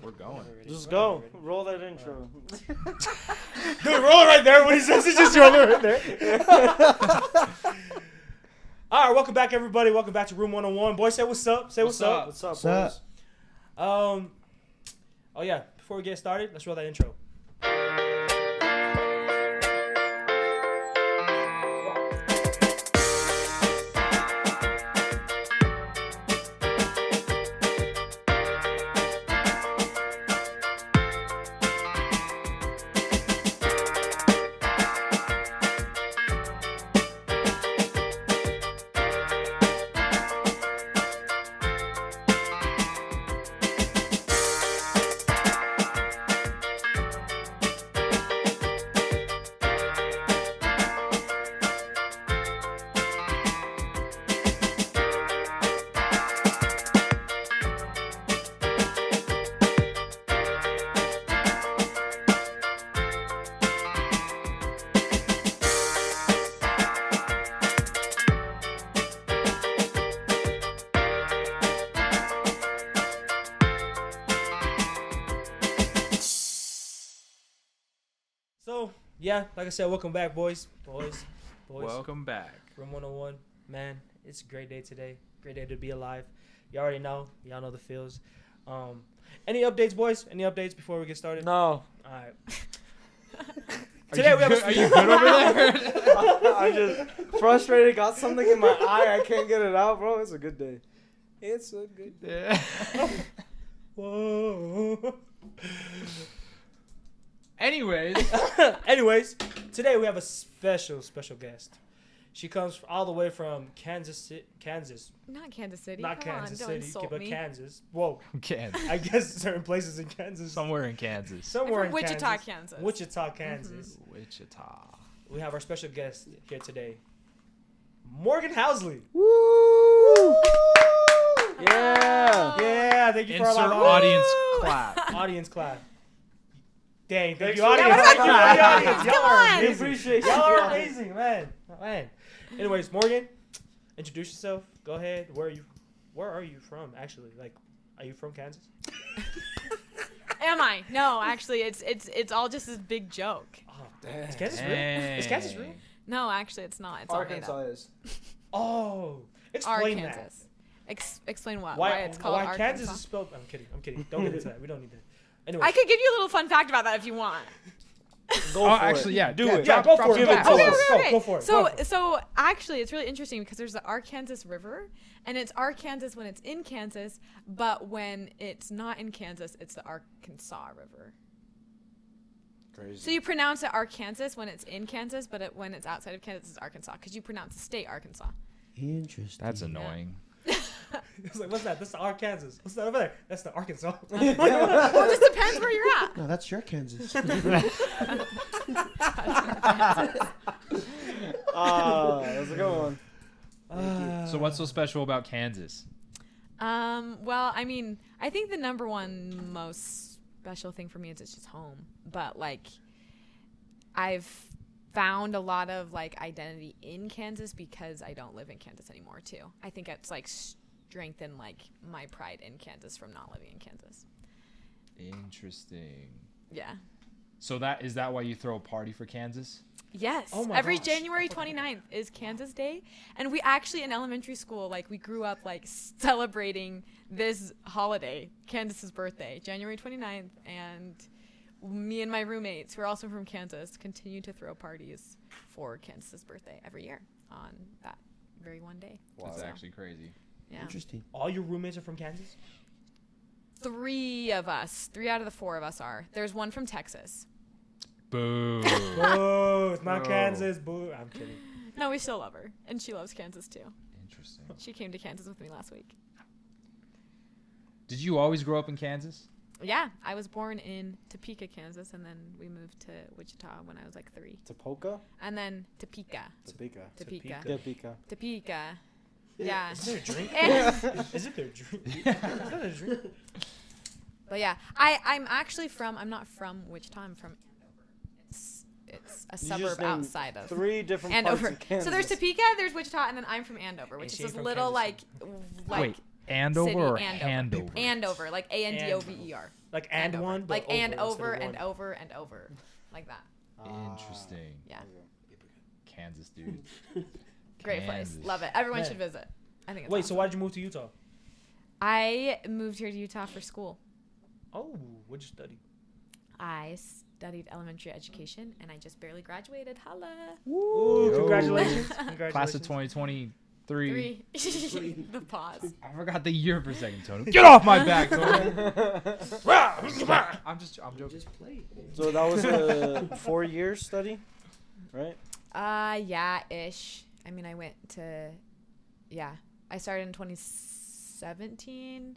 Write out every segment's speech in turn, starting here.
We're going. Just go. Roll that intro. Dude, roll it right there. What he says, he just roll it right there. All right, welcome back, everybody. Welcome back to Room 101. Boys, say what's up. Say what's up. What's up, What's boys? up? Oh yeah. Before we get started, let's roll that intro. So, yeah, like I said, welcome back, boys. Welcome back. Room 101. Man, it's a great day today. Great day to be alive. You already know. Y'all know the feels. Any updates, boys? Any updates before we get started? No. All right. Today we have Are you good over there? I'm just frustrated. Got something in my eye. I can't get it out, bro. It's a good day. It's a good day. Whoa. Anyways, Today we have a special guest. She comes all the way from Kansas. Not Kansas City. Not Come Kansas on, don't City, insult but me. Kansas. Whoa. Kansas. I guess certain places in Kansas. Somewhere in Kansas. I'm Somewhere from in Wichita, Kansas. Kansas. Wichita, Kansas. Wichita. We have our special guest here today, Morgan Housley. Woo! Yeah. Yeah, thank you for Insert our audience clap. audience clap. Dang, thank Thanks you, for audience. that. Thank you, Yeah, audience. come Y'all are on. We amazing. appreciate Y'all are you. amazing, man. Anyways, Morgan, introduce yourself. Go ahead. Where are you from? Actually, like, are you from Kansas? Am I? No, actually, it's all just this big joke. Oh, is Kansas real? Is Kansas real? No, actually, it's not. It's all made Arkansas up. is. Oh, explain that. Arkansas. Explain what? Why it's called why Arkansas? Kansas is spelled? I'm kidding. Don't get into that. We don't need that. Anyway, I could give you a little fun fact about that if you want. Go Oh, for actually, it. yeah. Do yeah, it. yeah, drop- go drop for it. some Give it facts. to Okay, us. okay, okay. Go for it. So, Go for it. so actually, it's really interesting because there's the Arkansas River, and it's Arkansas when it's in Kansas, but when it's not in Kansas, it's the Arkansas River. Crazy. So you pronounce it Arkansas when it's in Kansas, but when it's outside of Kansas, it's Arkansas because you pronounce the state Arkansas. Interesting. That's annoying. It's like, what's that? That's the Arkansas. What's that over there? That's the Arkansas. Well, it just depends where you're at. No, that's your Kansas. That's a good one. So what's so special about Kansas? Well, I mean, I think the number one most special thing for me is it's just home. But like, I've found a lot of like identity in Kansas because I don't live in Kansas anymore too. I think it's like strengthened like my pride in Kansas from not living in Kansas. Interesting. Yeah. So is that why you throw a party for Kansas? Yes. Oh my Every gosh. January 29th is Kansas Day. And we actually, in elementary school, like, we grew up, like, celebrating this holiday, Kansas's birthday, January 29th. And me and my roommates, who are also from Kansas, continue to throw parties for Kansas's birthday every year on that very one day. That's So, actually crazy. yeah. Interesting. All your roommates are from Kansas? 3 of us, 3 out of the 4 of us are. There's one from Texas. Boo. Boo! It's not No. Kansas. Boo! I'm kidding. No, we still love her. And she loves Kansas, too. Interesting. She came to Kansas with me last week. Did you always grow up in Kansas? Yeah, I was born in Topeka, Kansas, and then we moved to Wichita when I was like 3. Topeka? And then Topeka. Topeka. Topeka. Topeka. Topeka. Yeah. Is there a drink? And- Is it their drink? Is that a drink? but yeah, I'm not from Wichita, I'm from it's a You suburb just named outside of 3 different parts Andover. of Kansas. So there's Topeka, there's Wichita, and then I'm from Andover, And which is she's this from little Kansas. like Wait, Andover city, or Andover. Handover? Andover, like Andover. Like and over. one, but like and instead of over one. and over and over, like that. Interesting. Yeah, Kansas, dude. great place. Kansas. Love it. Everyone Man. should visit. I think it's Wait, awesome. so why'd you move to Utah? I moved here to Utah for school. Oh, what'd you study? I studied elementary education and I just barely graduated. Holla. Ooh, Yo. congratulations. Congratulations. Class of 2023. 3. The pause. I forgot the year for a second, Tony. Get off my back, Tony. I'm joking. Just play. So that was a 4-year study, right? Yeah, ish. I mean, I went to, I started in 2017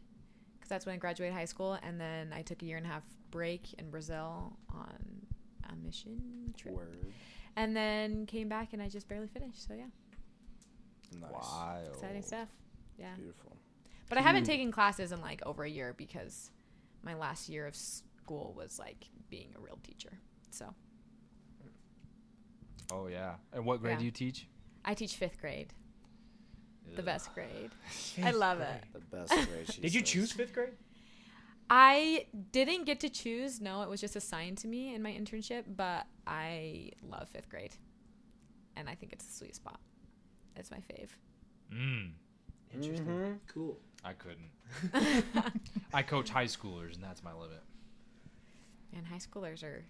because that's when I graduated high school, and then I took a 1.5-year break in Brazil on a mission trip, and then came back and I just barely finished. So yeah, Nice. Wild. exciting stuff. Yeah, Beautiful. but I haven't taken classes in like over a year because my last year of school was like being a real teacher. So Oh, yeah. And what grade Yeah. do you teach? I teach 5th grade, the Ugh. best grade. I love it. The best grade. She Did you says. choose 5th grade? I didn't get to choose. No, it was just assigned to me in my internship, but I love 5th grade. And I think it's a sweet spot. It's my fave. Interesting. Mhm. Cool. I couldn't. I coach high schoolers, and that's my limit. And high schoolers are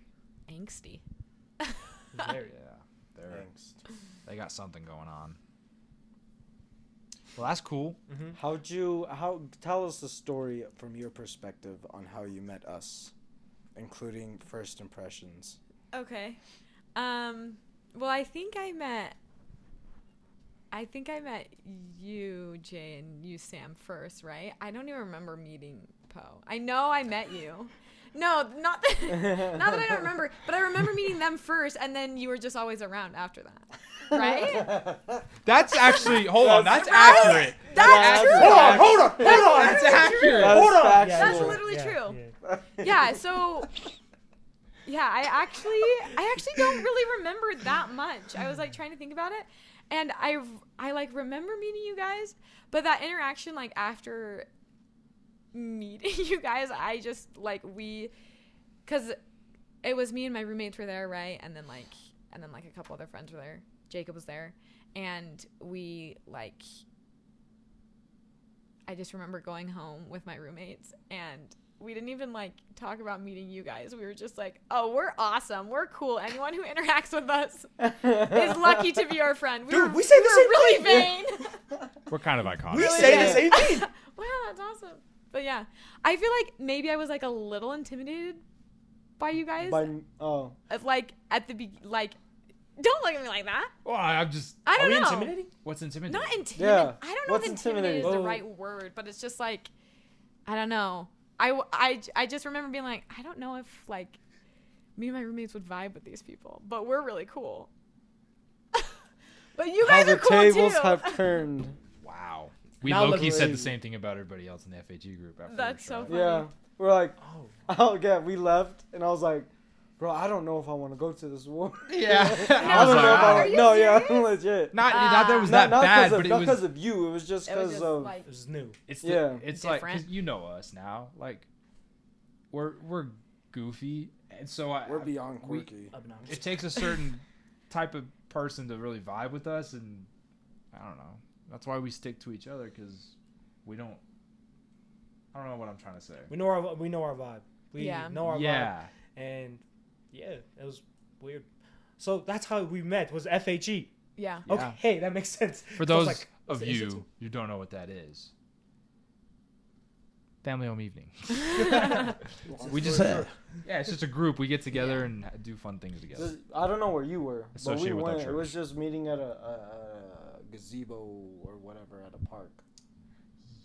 angsty. Very. Yeah. Thanks. They got something going on. Well, that's cool. Mm-hmm. Tell us the story from your perspective on how you met us, including first impressions. Okay. Well, I think I met you, Jay, and you, Sam, first, right? I don't even remember meeting Poe. I know I met you. No, not that, not that I don't remember, but I remember meeting them first, and then you were just always around after that, right? That's actually, hold on, that's Right? accurate. That's true. Hold on. That's accurate. Hold on. Yeah, That's yeah, literally yeah, true. yeah. Yeah, so yeah, I actually don't really remember that much. I was like trying to think about it, and I like remember meeting you guys, but that interaction like after meeting you guys, I just like because it was me and my roommates were there, right? And then like a couple other friends were there. Jacob was there, and we like I just remember going home with my roommates, and we didn't even like talk about meeting you guys. We were just like, oh, we're awesome, we're cool. Anyone who interacts with us is lucky to be our friend. Dude, we say the same really thing. vain. We're kind of iconic. We say the same thing. Wow, that's awesome. But yeah, I feel like maybe I was like a little intimidated by you guys. Like at the like, don't look at me like that. Well, I'm just. I don't Are we know. intimidating? What's intimidating? Not intimidated. Yeah. I don't know What's if intimidated is the intimidating? right word, but it's just like, I don't know. I just remember being like, I don't know if like me and my roommates would vibe with these people, but we're really cool. But you guys How are the cool tables too. have turned. Wow. We Now low-key look said the crazy. same thing about everybody else in the FHE group. After That's the so show. funny. Yeah. We're like, Oh. we left, and I was like, bro, I don't know if I want to go to this war. Yeah. I don't know if "Ah." Are I you no, yeah, serious? legit. Not that it was Not that bad, because but not it because was. of you. It was just It was because just of. like, It was new. It's Yeah. It's like Different. 'cause you know us now. Like, we're goofy, and so we're beyond quirky. Obnoxious. it takes a certain type of person to really vibe with us, and I don't know. That's why we stick to each other, because we don't. I don't know what I'm trying to say. We know our vibe. We Yeah. know our vibe. Yeah. And yeah, it was weird. So that's how we met. Was FHE. yeah. Yeah. Okay, hey, that makes sense. For So I was those like, what's of the you institute? who don't know what that is, family home evening. We just yeah, it's just a group. We get together and do fun things together. I don't know where you were, but we Associated with our went. It was church. just meeting at a gazebo or whatever at a park.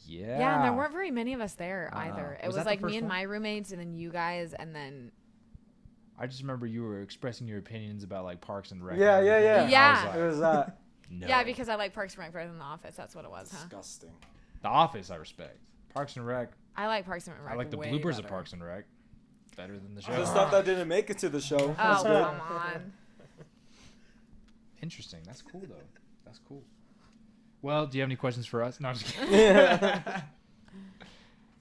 Yeah. Yeah, and there weren't very many of us there either. It Was was that the like me first and one? my roommates, and then you guys, and then I just remember you were expressing your opinions about like Parks and Rec. Yeah, and yeah, everything, yeah. and Yeah. I It was was like, that. no. yeah, because I like Parks and Rec better than The Office. That's what it was, huh? Disgusting. The Office I respect. Parks and Rec. I like Parks and Rec. I like the way bloopers better. of Parks and Rec better than the show. The stuff that didn't make it to the show. Oh, That's good. come on. Interesting. That's cool though. That's cool. Well, do you have any questions for us? No, I'm just kidding.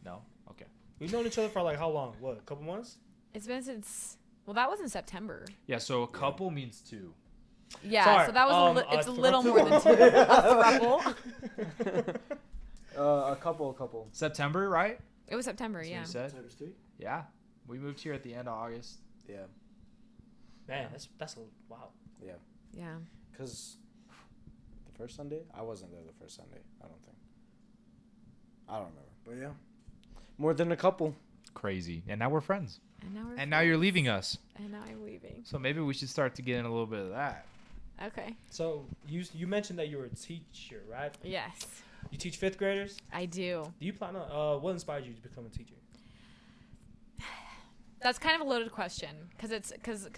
No. Okay. We've known each other for like how long? What, a couple months? It's been since. Well, that was in September. Yeah, so a couple means 2. Yeah, Sorry, so that was it's a little more than 2. A throuple. A couple. September, right? It was September, That's what yeah. you said? Times 3? Yeah. We moved here at the end of August. Yeah. Man, that's a wow. Yeah. Because the first Sunday, I wasn't there the first Sunday. I don't think. I don't remember, but yeah, more than a couple. Crazy. And now we're friends. And now you're leaving us. And now I'm leaving. So maybe we should start to get in a little bit of that. Okay. So you mentioned that you were a teacher, right? Yes, You teach 5th graders. I do. Do you plan on what inspired you to become a teacher? That's kind of a loaded question because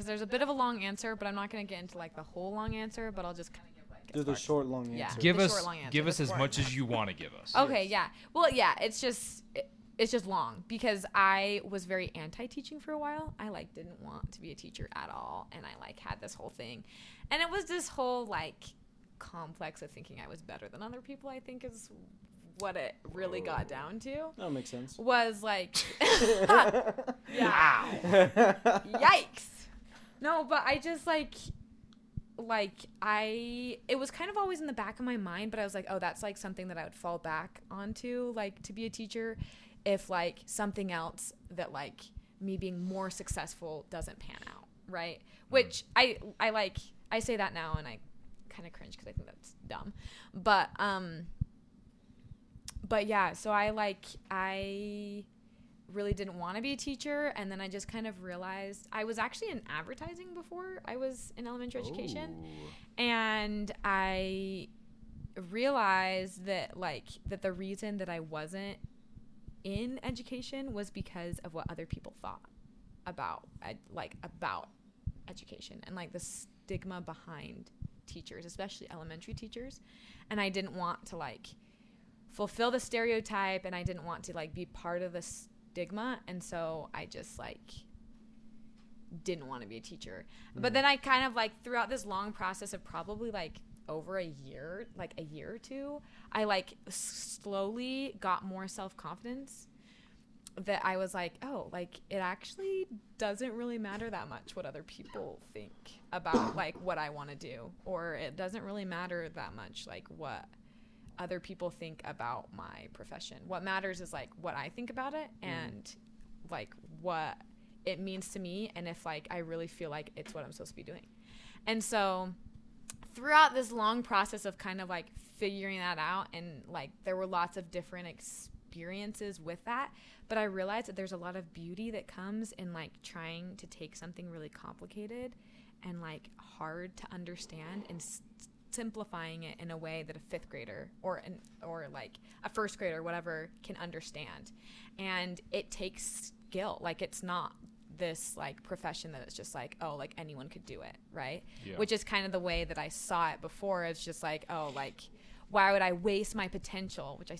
there's a bit of a long answer, but I'm not going to get into like the whole long answer, but I'll just kind of give like Do the short, long Yeah. answer. Give The us short, long answer. give us That's as boring. much as you want to give us. Okay, yeah. Well, yeah, it's just long because I was very anti-teaching for a while. I like didn't want to be a teacher at all, and I like had this whole thing. And it was this whole like complex of thinking I was better than other people, I think is what it really got down to. That makes sense. Was like yeah. Yikes. No, but I just like it was kind of always in the back of my mind, but I was like, oh, that's like something that I would fall back onto, like to be a teacher if like something else that like me being more successful doesn't pan out, right? Which I like, I say that now and I kind of cringe because I think that's dumb. But yeah, so I really didn't want to be a teacher, and then I just kind of realized I was actually in advertising before I was in elementary education, and I realized that that the reason that I wasn't in education was because of what other people thought about education and like the stigma behind teachers, especially elementary teachers, and I didn't want to like fulfill the stereotype, and I didn't want to like be part of the stigma, and so I just like didn't want to be a teacher. But then I kind of like throughout this long process of probably like over a year or two, I like slowly got more self-confidence that I was like, oh, like it actually doesn't really matter that much what other people think about like what I want to do, or it doesn't really matter that much like what other people think about my profession. What matters is like what I think about it and like what it means to me, and if like I really feel like it's what I'm supposed to be doing. And so throughout this long process of kind of like figuring that out, and like there were lots of different experiences with that, but I realized that there's a lot of beauty that comes in like trying to take something really complicated and like hard to understand and simplifying it in a way that a 5th grader or like a 1st grader, whatever, can understand. And it takes skill. Like it's not this like profession that it's just like, oh, like anyone could do it, right? Yeah. Which is kind of the way that I saw it before. It's just like, oh, like why would I waste my potential, which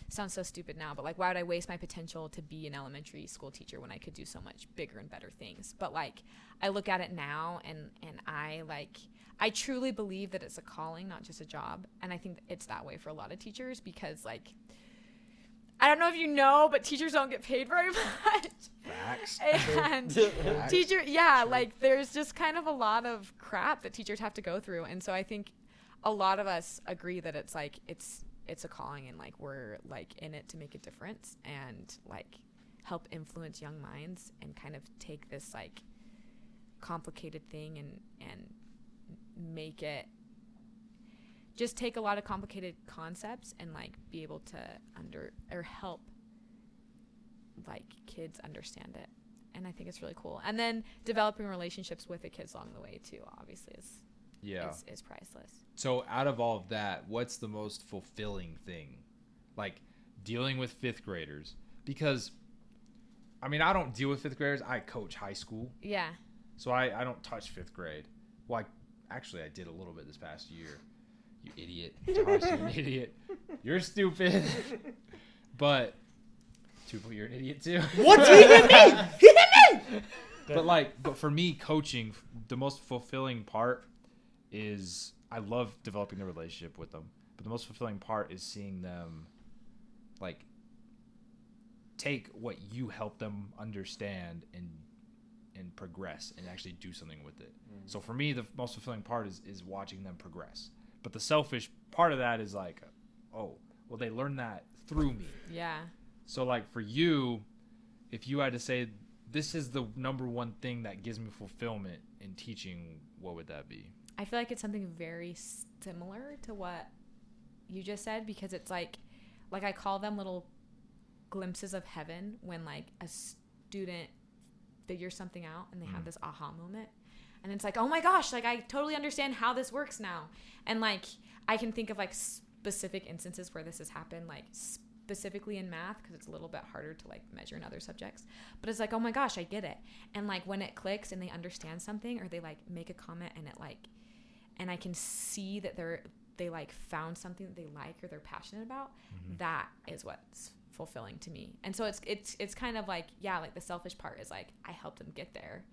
sounds so stupid now, but like why would I waste my potential to be an elementary school teacher when I could do so much bigger and better things? But like I look at it now and I truly believe that it's a calling, not just a job. And I think it's that way for a lot of teachers because like I don't know if you know, but teachers don't get paid very much. Facts. And like there's just kind of a lot of crap that teachers have to go through. And so I think a lot of us agree that it's like it's a calling, and like we're like in it to make a difference and like help influence young minds and kind of take this like complicated thing and make it just take a lot of complicated concepts and like be able to help like kids understand it. And I think it's really cool. And then developing relationships with the kids along the way too, obviously is priceless. So out of all of that, what's the most fulfilling thing? Like dealing with 5th graders? Because I mean, I don't deal with 5th graders. I coach high school. Yeah. So I don't touch 5th grade. Well, actually I did a little bit this past year. You idiot. Josh, you're an idiot. You're stupid. But Tupo, you're an idiot too. What? He hit me! He hit me! But for me, coaching, the most fulfilling part is I love developing the relationship with them. But the most fulfilling part is seeing them like take what you help them understand and progress and actually do something with it. So for me, the most fulfilling part is watching them progress. But the selfish part of that is like, oh, well, they learned that through me. Yeah. So like for you, if you had to say this is the number one thing that gives me fulfillment in teaching, what would that be? I feel like it's something very similar to what you just said, because it's like I call them little glimpses of heaven when like a student figures something out and they have this aha moment, and it's like, oh my gosh, like I totally understand how this works now. And like I can think of like specific instances where this has happened, like specifically in math, because it's a little bit harder to like measure in other subjects, but it's like, oh my gosh, I get it. And like when it clicks and they understand something, or they like make a comment and it like, and I can see that they like found something that they like or they're passionate about, that is what's fulfilling to me. And so it's kind of like, yeah, like the selfish part is like I helped them get there,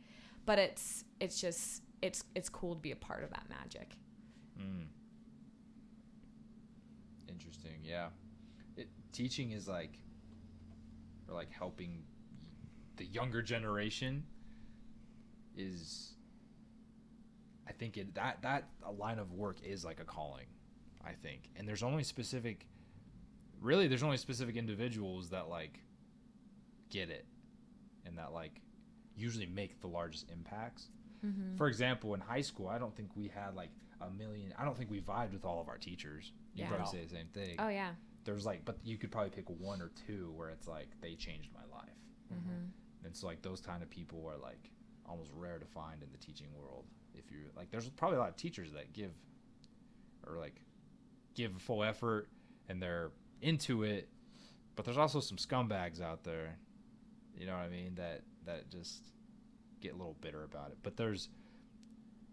but it's just it's cool to be a part of that magic. Interesting. Yeah, teaching is like, or like helping the younger generation is, I think that a line of work is like a calling, I think. And there's only specific individuals that like get it and that like usually make the largest impacts. For example, in high school, I don't think we had like I don't think we vibed with all of our teachers. You probably say the same thing. Oh yeah. There's like, but you could probably pick one or two where it's like they changed my life. And so like those kind of people are like almost rare to find in the teaching world. If you like, there's probably a lot of teachers that give full effort and they're into it, but there's also some scumbags out there, you know what I mean, that just get a little bitter about it. But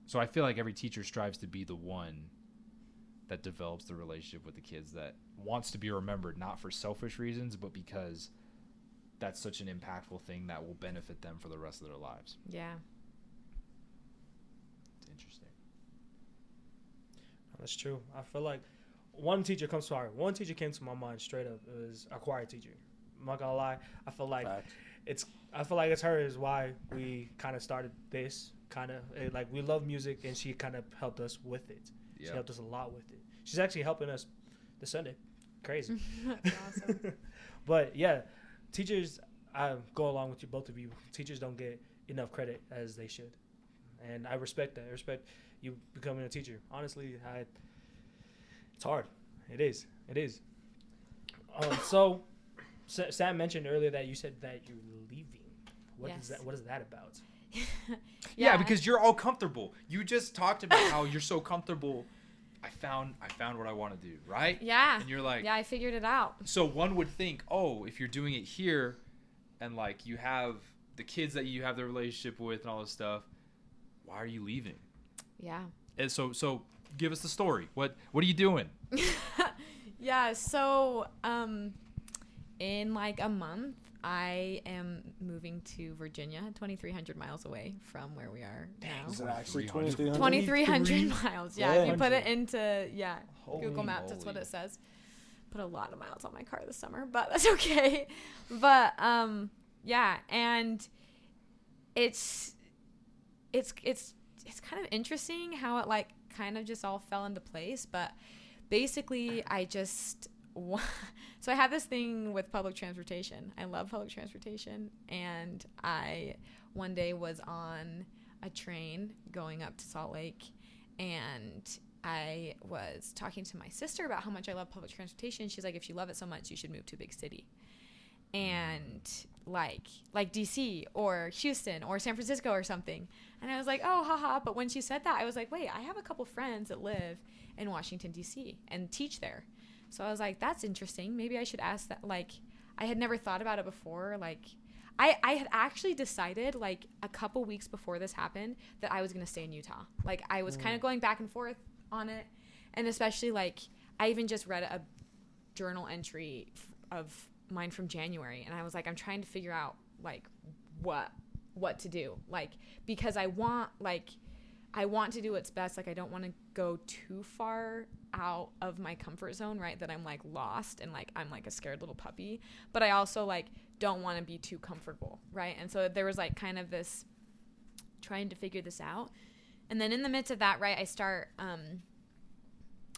so I feel like every teacher strives to be the one that develops the relationship with the kids that wants to be remembered, not for selfish reasons, but because that's such an impactful thing that will benefit them for the rest of their lives. Yeah. It's interesting. That's true. I feel like one teacher came to my mind straight up. It was a choir teacher. I'm not gonna lie. I feel like it's her is why we kind of started this kind of like, we love music and she kind of helped us with it. She helped us a lot with it. She's actually helping us this Sunday. Crazy. Awesome. But yeah, teachers, I go along with you, both of you. Teachers don't get enough credit as they should, and I respect that. I respect you becoming a teacher. Honestly, it's hard. It is. So Sam mentioned earlier that you said that you're leaving. What is that about? Yeah, because you're all comfortable. You just talked about how you're so comfortable. I found what I want to do, right? Yeah. And you're like, yeah, I figured it out. So one would think, oh, if you're doing it here and like you have the kids that you have the relationship with and all this stuff, why are you leaving? Yeah. And so give us the story. What are you doing? Yeah, so in like a month, I am moving to Virginia, 2,300 miles away from where we are now. Is it actually 2,300? 2,300 miles. Yeah, if you put it into Google Maps, Holy that's what it says. Put a lot of miles on my car this summer, but that's okay. But yeah, and it's kind of interesting how it like kind of just all fell into place. But basically, so I have this thing with public transportation. I love public transportation, and I one day was on a train going up to Salt Lake, and I was talking to my sister about how much I love public transportation. She's like, if you love it so much, you should move to a big city. And like DC or Houston or San Francisco or something. And I was like, oh, haha. But when she said that, I was like, wait, I have a couple friends that live in Washington, D.C. and teach there. So I was like, that's interesting. Maybe I should ask that. Like, I had never thought about it before. Like, I had actually decided, like, a couple weeks before this happened that I was going to stay in Utah. Like, I was kind of going back and forth on it. And especially, like, I even just read a journal entry of mine from January. And I was like, I'm trying to figure out, like, what to do. Like, because I I want to do what's best. Like, I don't want to go too far out of my comfort zone, right? That I'm like lost and like I'm like a scared little puppy. But I also like don't want to be too comfortable, right? And so there was like kind of this trying to figure this out. And then in the midst of that, right, I start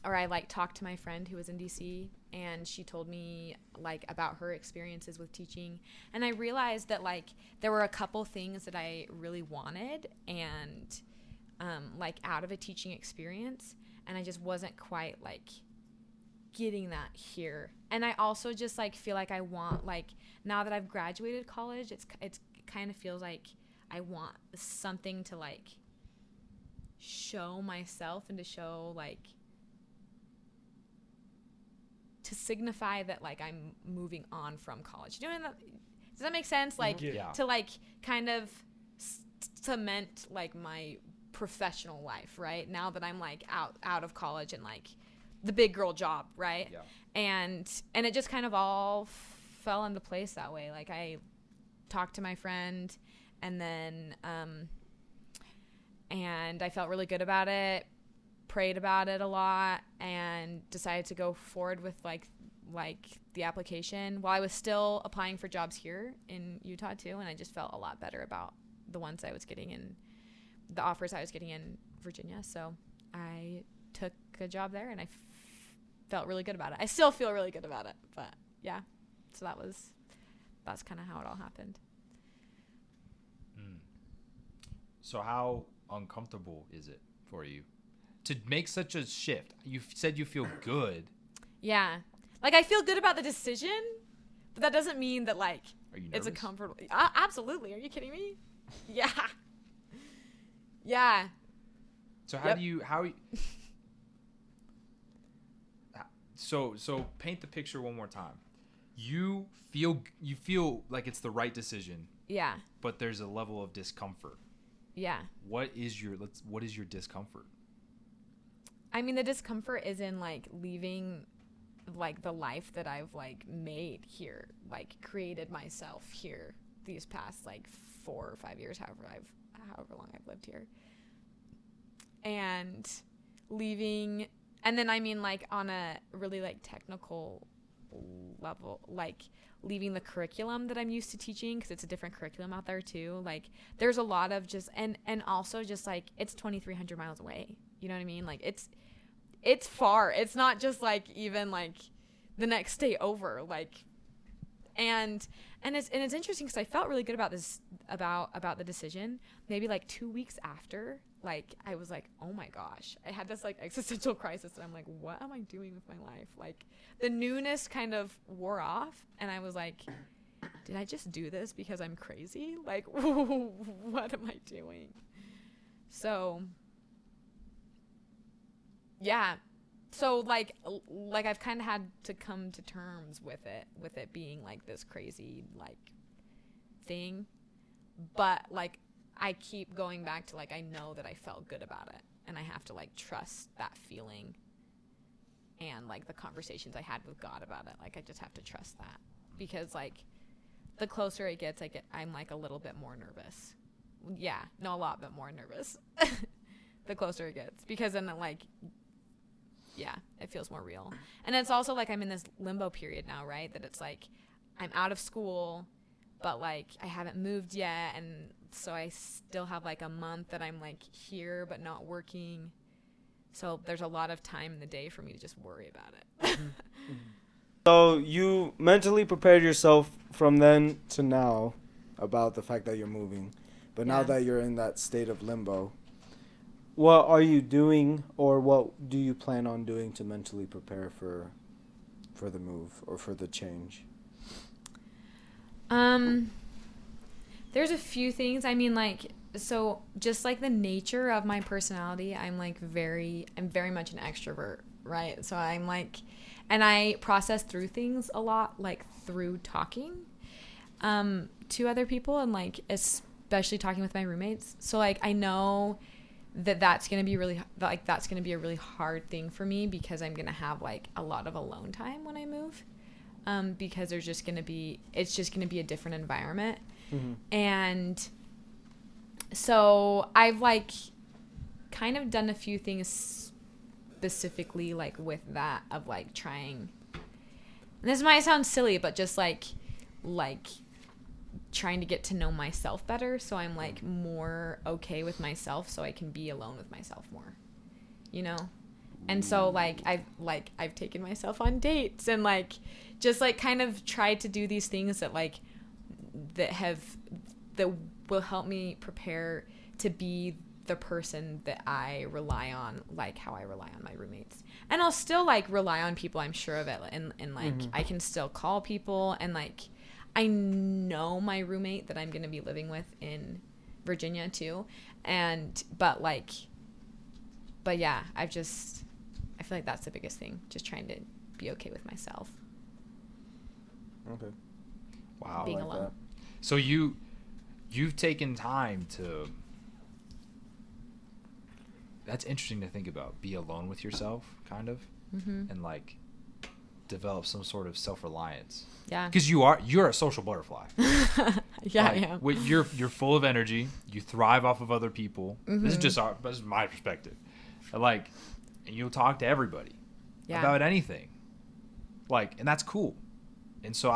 or I like talked to my friend who was in DC, and she told me like about her experiences with teaching. And I realized that like there were a couple things that I really wanted and like out of a teaching experience, and I just wasn't quite like getting that here. And I also just like feel like I want, like, now that I've graduated college, it kind of feels like I want something to like show myself and to show like to signify that like I'm moving on from college. Does that make sense? Like Yeah. to like kind of cement like my professional life, right? Now that I'm like out of college and like the big girl job, right? Yeah. And it just kind of all fell into place that way. Like I talked to my friend, and then and I felt really good about it, prayed about it a lot, and decided to go forward with like the application while I was still applying for jobs here in Utah too. And I just felt a lot better about the ones I was getting in, the offers I was getting in Virginia. So I took a job there, and I felt really good about it. I still feel really good about it, but yeah. So that's kind of how it all happened. So how uncomfortable is it for you to make such a shift? You said you feel good. Yeah. Like I feel good about the decision, but that doesn't mean that like Are you it's a nervous? comfortable. Absolutely. Are you kidding me? Yeah. Yeah. So So paint the picture one more time. You feel like it's the right decision, Yeah. but there's a level of discomfort. Yeah. What is your discomfort? I mean, the discomfort is in like leaving like the life that I've like made here, like created myself here these past like 4 or 5 years, however long I've lived here. And leaving, and then I mean like on a really like technical level, like leaving the curriculum that I'm used to teaching, because it's a different curriculum out there too. Like there's a lot of just and also just like it's 2,300 miles away. You know what I mean? Like it's far. It's not just like even like the next state over. Like and it's interesting because I felt really good about this about the decision. Maybe like 2 weeks after, like I was like, oh my gosh, I had this like existential crisis, and I'm like, what am I doing with my life? Like the newness kind of wore off, and I was like, did I just do this because I'm crazy? Like what am I doing? So yeah. So like I've kind of had to come to terms with it being like this crazy like thing, but like I keep going back to like I know that I felt good about it, and I have to like trust that feeling and like the conversations I had with God about it. Like I just have to trust that, because like the closer it gets, I'm like a little bit more nervous. Yeah, no, a lot bit more nervous. The closer it gets, because then like yeah, it feels more real. And it's also like I'm in this limbo period now, right? That it's like I'm out of school, but like I haven't moved yet, and so I still have like a month that I'm like here but not working. So there's a lot of time in the day for me to just worry about it. So you mentally prepared yourself from then to now about the fact that you're moving, but now Yeah. that you're in that state of limbo, what are you doing, or what do you plan on doing to mentally prepare for the move or for the change? There's a few things. I mean, like, so just like the nature of my personality, I'm very much an extrovert, right? So I'm like, and I process through things a lot, like through talking to other people, and like especially talking with my roommates. So like I know that's going to be a really hard thing for me, because I'm going to have like a lot of alone time when I move, because it's just going to be a different environment. Mm-hmm. And so I've like kind of done a few things specifically like with that of like trying. And this might sound silly, but just like trying to get to know myself better, so I'm like more okay with myself, so I can be alone with myself more, you know. And so like I've taken myself on dates and like just like kind of tried to do these things that like that will help me prepare to be the person that I rely on, like how I rely on my roommates. And I'll still like rely on people, I'm sure of it, and like I can still call people, and like I know my roommate that I'm going to be living with in Virginia too. But yeah, I feel like that's the biggest thing, just trying to be okay with myself. Okay. Wow. Being like alone. that. So you've taken time to. That's interesting to think about. Be alone with yourself, kind of, and like develop some sort of self-reliance. Yeah. Because you're a social butterfly. Yeah, like, I am. You're full of energy. You thrive off of other people. This is my perspective. And you'll talk to everybody about anything. And that's cool. And so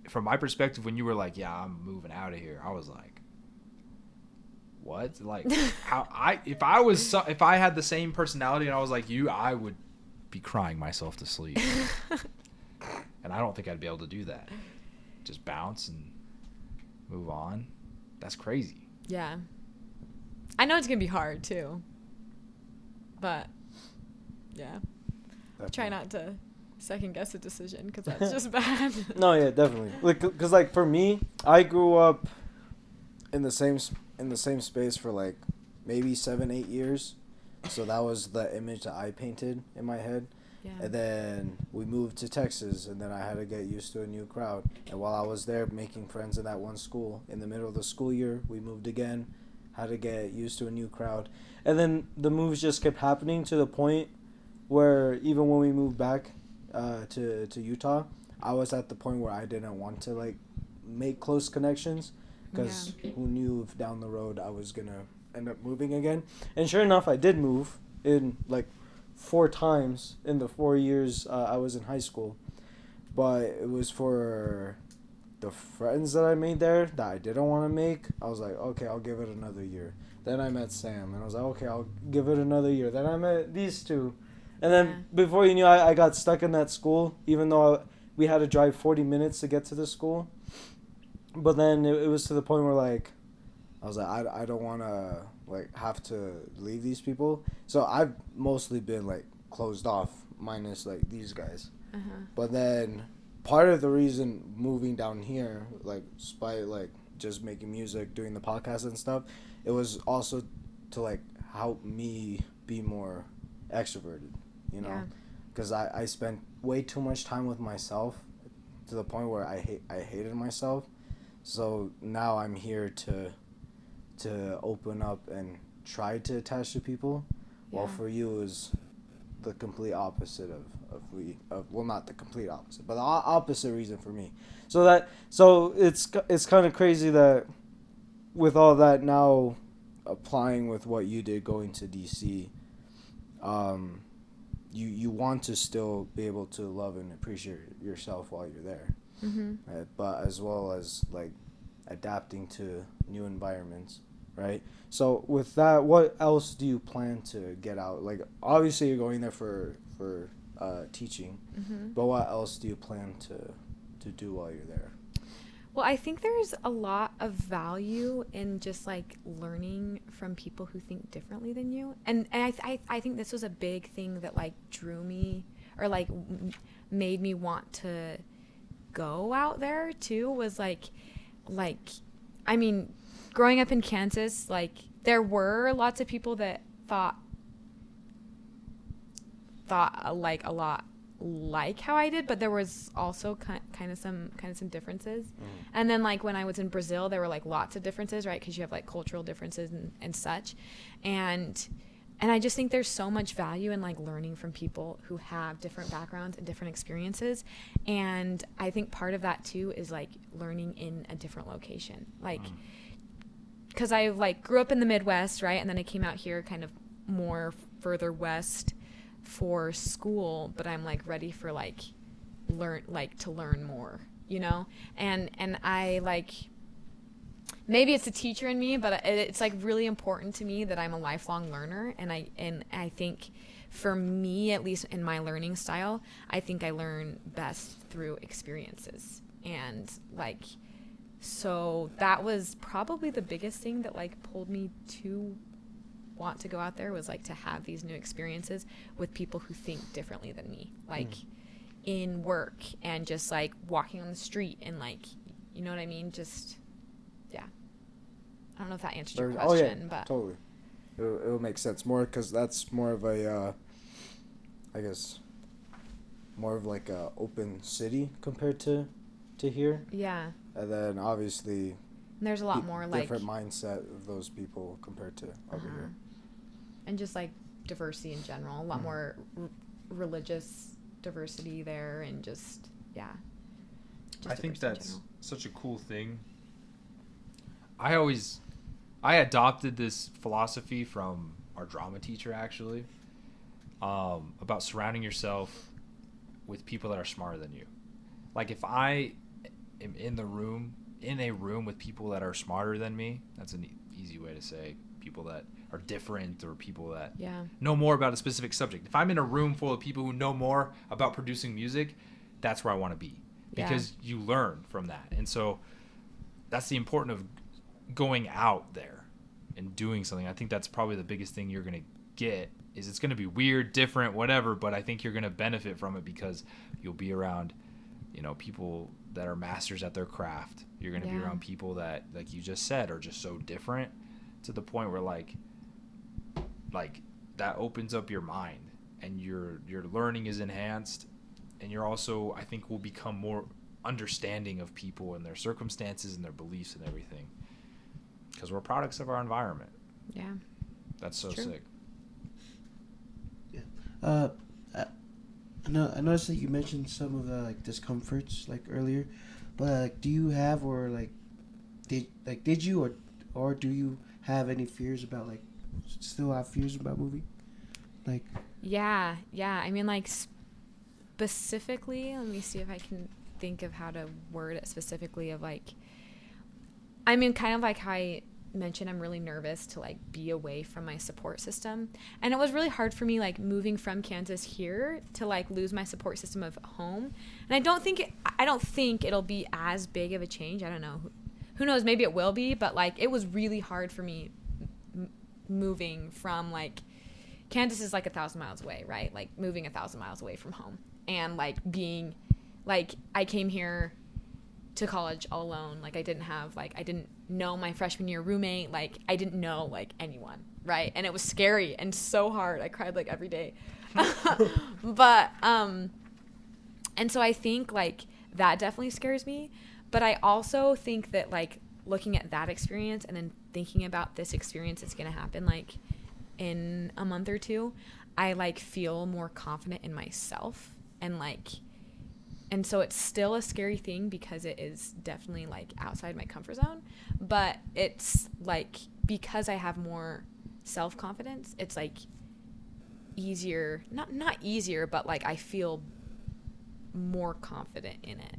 from my perspective, when you were like, yeah, I'm moving out of here, I was like, what? Like, if I had the same personality and I was like you, I would be crying myself to sleep. And I don't think I'd be able to do that. Just bounce and move on. That's crazy. Yeah. I know it's going to be hard too. But yeah. Try not to second guess a decision, because that's just bad. No, yeah, definitely. Because for me, I grew up in the same space for like maybe 7-8 years, so that was the image that I painted in my head. Yeah. And then we moved to Texas, and then I had to get used to a new crowd. And while I was there making friends in that one school, in the middle of the school year, we moved again, had to get used to a new crowd. And then the moves just kept happening to the point where even when we moved back to Utah, I was at the point where I didn't want to make close connections, because who knew if down the road I was gonna end up moving again. And sure enough, I did move in 4 times in the 4 years I was in high school, but it was for the friends that I made there that I didn't want to make. I was like, okay, I'll give it another year. Then I met Sam, and I was like, okay, I'll give it another year. Then I met these two. And then before you knew, I got stuck in that school, even though we had to drive 40 minutes to get to the school. But then it was to the point where, I was like, I don't want to, have to leave these people. So I've mostly been, closed off, minus, these guys. But then part of the reason moving down here, despite, just making music, doing the podcast and stuff, it was also to, help me be more extroverted, you know? Because I spent way too much time with myself to the point where I hated myself. So now I'm here to open up and try to attach to people, while for you is the complete opposite of not the complete opposite, but the opposite reason for me. So it's kind of crazy that with all that now applying with what you did going to DC, you want to still be able to love and appreciate yourself while you're there. But as well as adapting to new environments, right? So with that, what else do you plan to get out? Obviously you're going there for teaching, but what else do you plan to do while you're there? Well, I think there's a lot of value in just learning from people who think differently than you, and I think this was a big thing that drew me, or made me want to go out there too, was I mean, growing up in Kansas, there were lots of people that thought a lot like how I did, but there was also kind of some differences. And then when I was in Brazil, there were lots of differences, right? Because you have cultural differences and such, and I just think there's so much value in learning from people who have different backgrounds and different experiences. And I think part of that too is learning in a different location, because I grew up in the Midwest, right? And then I came out here kind of more further west for school, but I'm like ready for like to learn more, you know? And I like, maybe it's the teacher in me, but it's like really important to me that I'm a lifelong learner. And I think for me, at least in my learning style, I think I learn best through experiences. And like, so that was probably the biggest thing that like pulled me to want to go out there, was like to have these new experiences with people who think differently than me, like in work and just like walking on the street and like, you know what I mean? Just, yeah. I don't know if that answered your question, but totally. It'll make sense more because that's more of a, I guess, more of like a open city compared to here. Yeah. And then obviously there's a lot more like different mindset of those people compared to over here. And just like diversity in general, a lot more religious diversity there, and just I think that's such a cool thing. I adopted this philosophy from our drama teacher, actually, about surrounding yourself with people that are smarter than you. Like if I am in a room with people that are smarter than me, that's an easy way to say people that are different or people that know more about a specific subject. If I'm in a room full of people who know more about producing music, that's where I want to be, because you learn from that. And so that's the importance of going out there and doing something. I think that's probably the biggest thing you're going to get. Is it's going to be weird, different, whatever, but I think you're going to benefit from it because you'll be around, you know, people that are masters at their craft. You're going to be around people that, like you just said, are just so different to the point where like that opens up your mind and your learning is enhanced, and you're also, I think, will become more understanding of people and their circumstances and their beliefs and everything, because we're products of our environment. Yeah. That's so sick. Yeah. I noticed that you mentioned some of the like discomforts like earlier, but like, do you have or like did you or do you have any fears about like still have fears about moving? Like yeah. I mean, like specifically, let me see if I can think of how to word it specifically. Of like, I mean, kind of like how I mentioned, I'm really nervous to like be away from my support system, and it was really hard for me like moving from Kansas here to like lose my support system of home. And I don't think it'll be as big of a change. I don't know, who knows, maybe it will be, but like it was really hard for me moving from like, Kansas is like 1,000 miles away, right? Like moving 1,000 miles away from home, and like being like, I came here to college all alone. Like I didn't know my freshman year roommate. Like I didn't know like anyone, right? And it was scary and so hard. I cried like every day. But and so I think like that definitely scares me. But I also think that like looking at that experience and then thinking about this experience that's gonna happen like in a month or two, I like feel more confident in myself, and so it's still a scary thing because it is definitely like outside my comfort zone, but it's like, because I have more self-confidence, it's like easier, not easier, but like I feel more confident in it.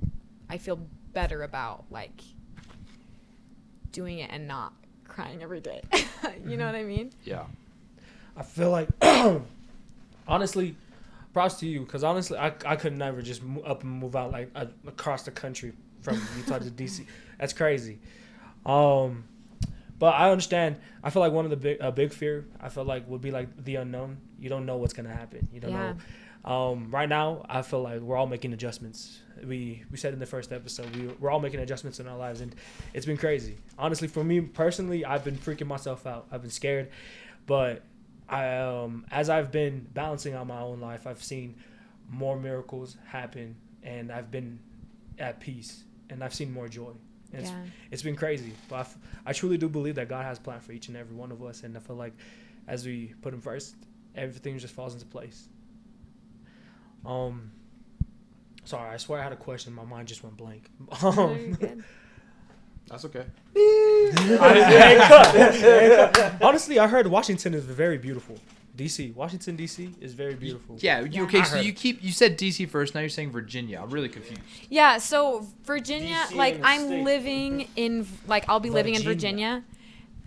I feel better about like doing it and not crying every day. You know what I mean? Yeah. I feel like, honestly, props to you, because honestly, I could never just up and move out like across the country from Utah to DC. That's crazy. But I understand. I feel like one of the big fear I feel like would be like the unknown. You don't know what's gonna happen. You don't know. Right now, I feel like we're all making adjustments. We said in the first episode, we're all making adjustments in our lives, and it's been crazy. Honestly, for me personally, I've been freaking myself out. I've been scared, but as I've been balancing out my own life, I've seen more miracles happen, and I've been at peace, and I've seen more joy. And it's been crazy, but I truly do believe that God has a plan for each and every one of us, and I feel like as we put Him first, everything just falls into place. Sorry, I swear I had a question. My mind just went blank. That's okay. Honestly, I heard Washington is very beautiful. Washington D.C. is very beautiful. Yeah. Yeah. Okay. I So heard you said DC first. Now you're saying Virginia. I'm really confused. Yeah, so Virginia, DC like in the I'm state. living in, like I'll be living in Virginia. Virginia.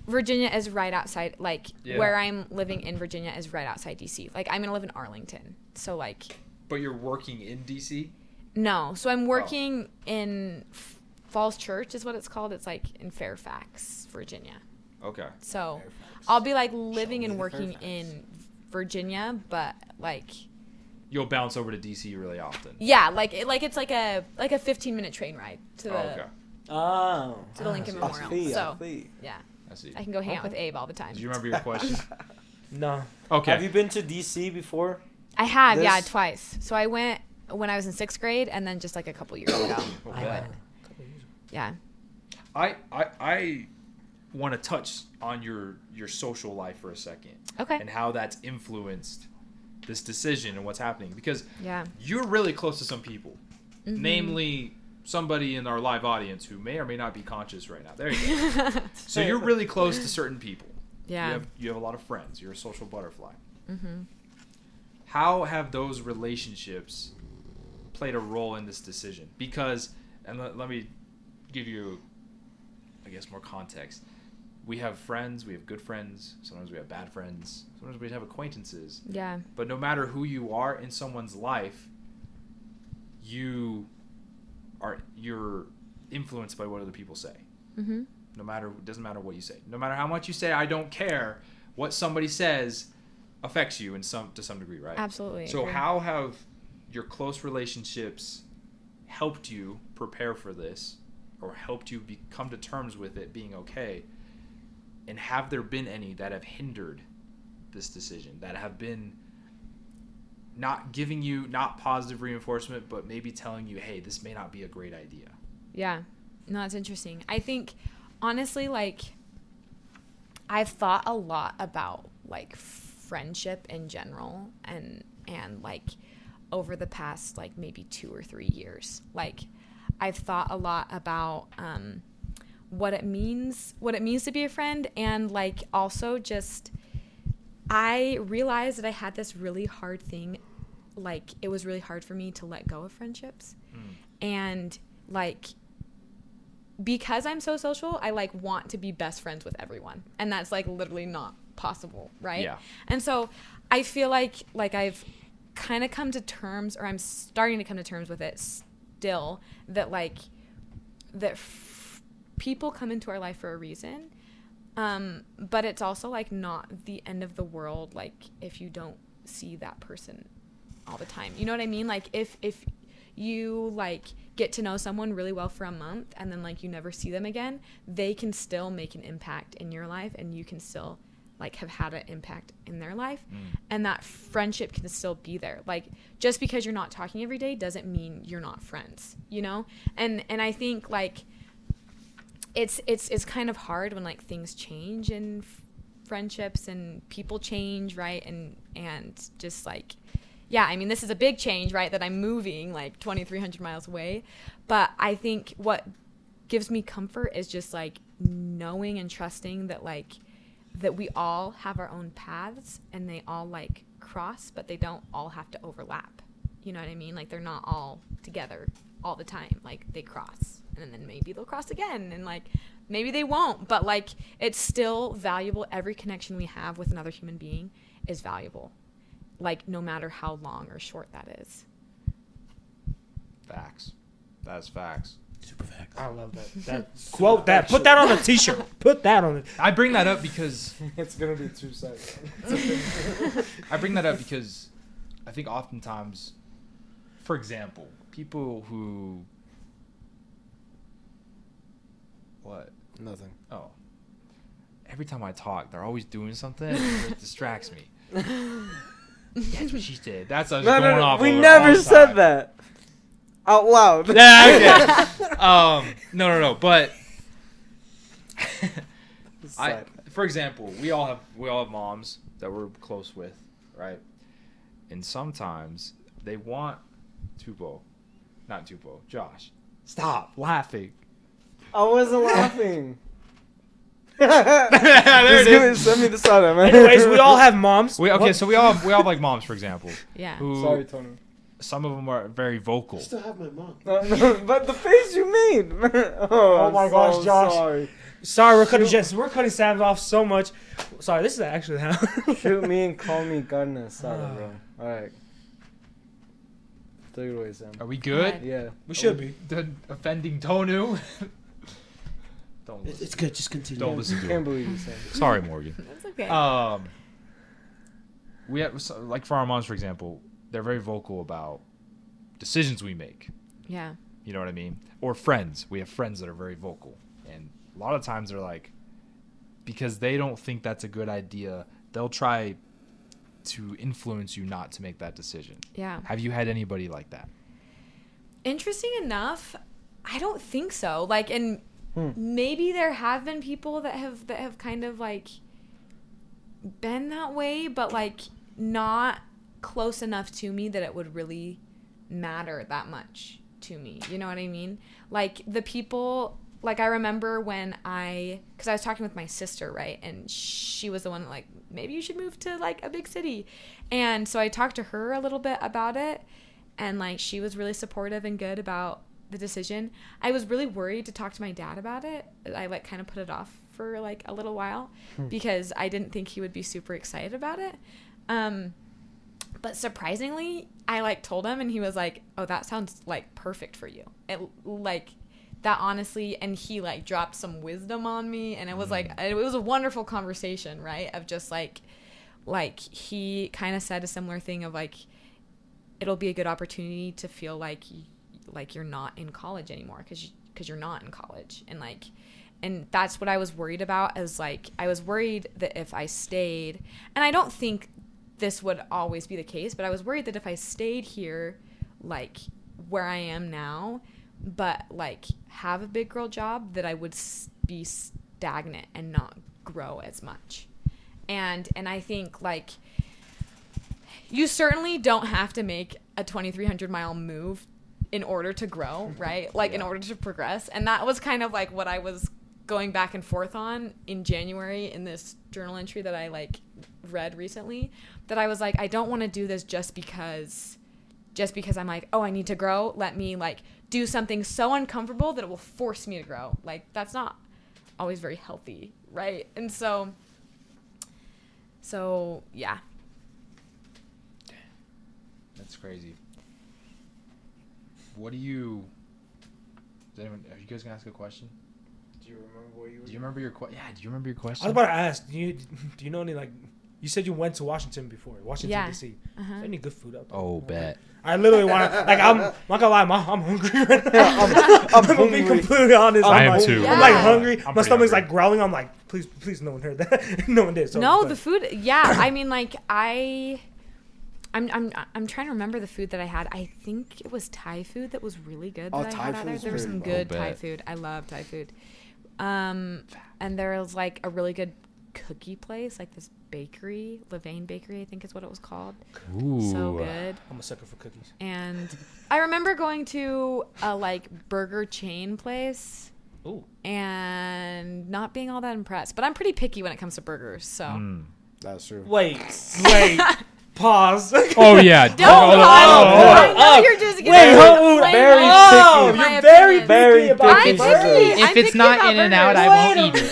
Virginia is right outside, like Yeah. where I'm living in Virginia is right outside DC. Like I'm gonna live in Arlington, so like But you're working in DC. no. So I'm working in Falls Church is what it's called. It's like in Fairfax, Virginia. Okay. So I'll be like living Show me and the working Fairfax. in Virginia, but like You'll bounce over to DC really often. yeah, it's like a 15-minute train ride to the Okay. Oh. to the Lincoln I Memorial. see, So I see. yeah, I see. I can go hang out with Abe all the time. Do you remember your question? No. Okay. Have you been to DC before? I have, yeah, This- twice. So I went when I was in 6th grade, and then just like a couple years ago. I Okay. went. Yeah. I want to touch on your social life for a second Okay. and how that's influenced this decision and what's happening, because Yeah. you're really close to some people, Mhm. namely somebody in our live audience who may or may not be conscious right now. There you go. So you're really close to certain people. Yeah. You have a lot of friends. You're a social butterfly. Mhm. How have those relationships played a role in this decision? Because, and let me give you, I guess, more context. We have friends, we have good friends, sometimes we have bad friends, sometimes we have acquaintances. Yeah. But no matter who you are in someone's life, you're influenced by what other people say. Mhm. It doesn't matter what you say. No matter how much you say, I don't care, what somebody says affects you to some degree, right? Absolutely. So agree. how have your close relationships helped you prepare for this, or helped you come to terms with it being okay? And have there been any that have hindered this decision, that have been not giving you not positive reinforcement, but maybe telling you, hey, this may not be a great idea? Yeah. No, that's interesting. I think honestly, like I've thought a lot about like friendship in general and like over the past like maybe 2 or 3 years. Like I've thought a lot about what it means to be a friend, and like also just I realized that I had this really hard thing, like it was really hard for me to let go of friendships. And like because I'm so social, I like want to be best friends with everyone, and that's like literally not possible, right? Yeah. And so I feel like I've kind of come to terms, or I'm starting to come to terms with it still, that like that people come into our life for a reason, but it's also like not the end of the world, like if you don't see that person all the time, you know what I mean? Like if you like get to know someone really well for a month and then like you never see them again, they can still make an impact in your life, and you can still like have had an impact in their life, and that friendship can still be there. Like just because you're not talking every day doesn't mean you're not friends, you know? And I think like it's kind of hard when like things change in friendships and people change, right? And just like, yeah, I mean, this is a big change, right? That I'm moving like 2,300 miles away. But I think what gives me comfort is just like knowing and trusting that like that we all have our own paths, and they all like cross, but they don't all have to overlap. You know what I mean? Like they're not all together all the time. Like they cross, and then maybe they'll cross again, and like maybe they won't, but like it's still valuable. Every connection we have with another human being is valuable, like no matter how long or short that is. Facts. That's facts. Super facts. I love that. Quote that. Put that on a t-shirt. Put that on it. I bring that up because It's gonna be 2 seconds. I bring that up because I think oftentimes, for example, people who what? Nothing. Oh. Every time I talk, they're always doing something and it distracts me. That's what she said. That's what I was going off We over never all the said time. that out loud. Yeah, okay. No. But for example, we all have moms that we're close with, right? And sometimes they want Josh, stop laughing. I wasn't laughing. There it is. Send me the soda, man. Anyways, we all have moms. So we all have like moms, for example. Yeah. Who, Sorry, Tony. some of them are very vocal. I still have my mom. But the face you made. Oh my I'm gosh, so Josh. Sorry. Sorry, we're cutting Sam off so much. Sorry, this is actually how. Shoot me and call me carne asada, bro. All right. Take it away, Sam. Are we good? Right. Yeah. We should be. Done offending Tonu. Don't It's listen. good. Just continue. Don't listen to Can't him. believe you said it. Sorry, Morgan. That's okay. We have like for our moms, for example, they're very vocal about decisions we make. yeah. You know what I mean? Or friends. We have friends that are very vocal, and a lot of times they're like, because they don't think that's a good idea, they'll try to influence you not to make that decision. Yeah. Have you had anybody like that? Interesting enough, I don't think so. Like, and maybe there have been people that have kind of like been that way, but like not close enough to me that it would really matter that much to me. You know what I mean? Like the people, like I remember when because I was talking with my sister, right? And she was the one like, maybe you should move to like a big city. And so I talked to her a little bit about it. And like, she was really supportive and good about the decision. I was really worried to talk to my dad about it. I like kind of put it off for like a little while because I didn't think he would be super excited about it. But surprisingly, I like told him and he was like, oh, that sounds like perfect for you. It like that honestly, and he like dropped some wisdom on me, and it was like, it was a wonderful conversation, right? Of just like he kind of said a similar thing of like, it'll be a good opportunity to feel like you're not in college anymore because you're not in college, and that's what I was worried about. Is like, I was worried that if I stayed, and I don't think this would always be the case, but I was worried that if I stayed here, like where I am now, but like have a big girl job, that I would be stagnant and not grow as much. And I think like you certainly don't have to make a 2,300 mile move in order to grow, right? Like in order to progress. And that was kind of like what I was going back and forth on in January in this journal entry that I like read recently, that I was like, I don't want to do this just because I'm like, oh, I need to grow. Let me like do something so uncomfortable that it will force me to grow. Like that's not always very healthy, right? And so yeah. That's crazy. What do you? Are you guys gonna ask a question? Do you remember what you were? Do you remember your question? Yeah. Do you remember your question? I was about to ask. Do you know any like? You said you went to Washington before, Washington D.C. Is there any good food out there? Oh, bet. I literally want to. Like, I'm not gonna lie, I'm hungry right now. I'm gonna be completely honest. I am like, too. I'm like Yeah. hungry. I'm My pretty stomach's hungry. like growling. I'm like, please, no one heard that. No one did. So, No, but- the food. Yeah, I mean, like I'm trying to remember the food that I had. I think it was Thai food that was really good. Oh, That I Thai had out there. food's There was very some good. good I'll Thai bet. food. I love Thai food. And there was like a really good cookie place, like this bakery, Levain Bakery, I think is what it was called. Ooh. So good. I'm a sucker for cookies. And I remember going to a like burger chain place Ooh. and not being all that impressed. But I'm pretty picky when it comes to burgers, so. Mm. That's true. Wait. Pause. Oh yeah. Don't Oh, I know you're just gonna Wait, explain very all picky. of my You're very, opinions. very about I'm picky. picky. If I'm it's picky not about In-N-Out, burgers. I won't eat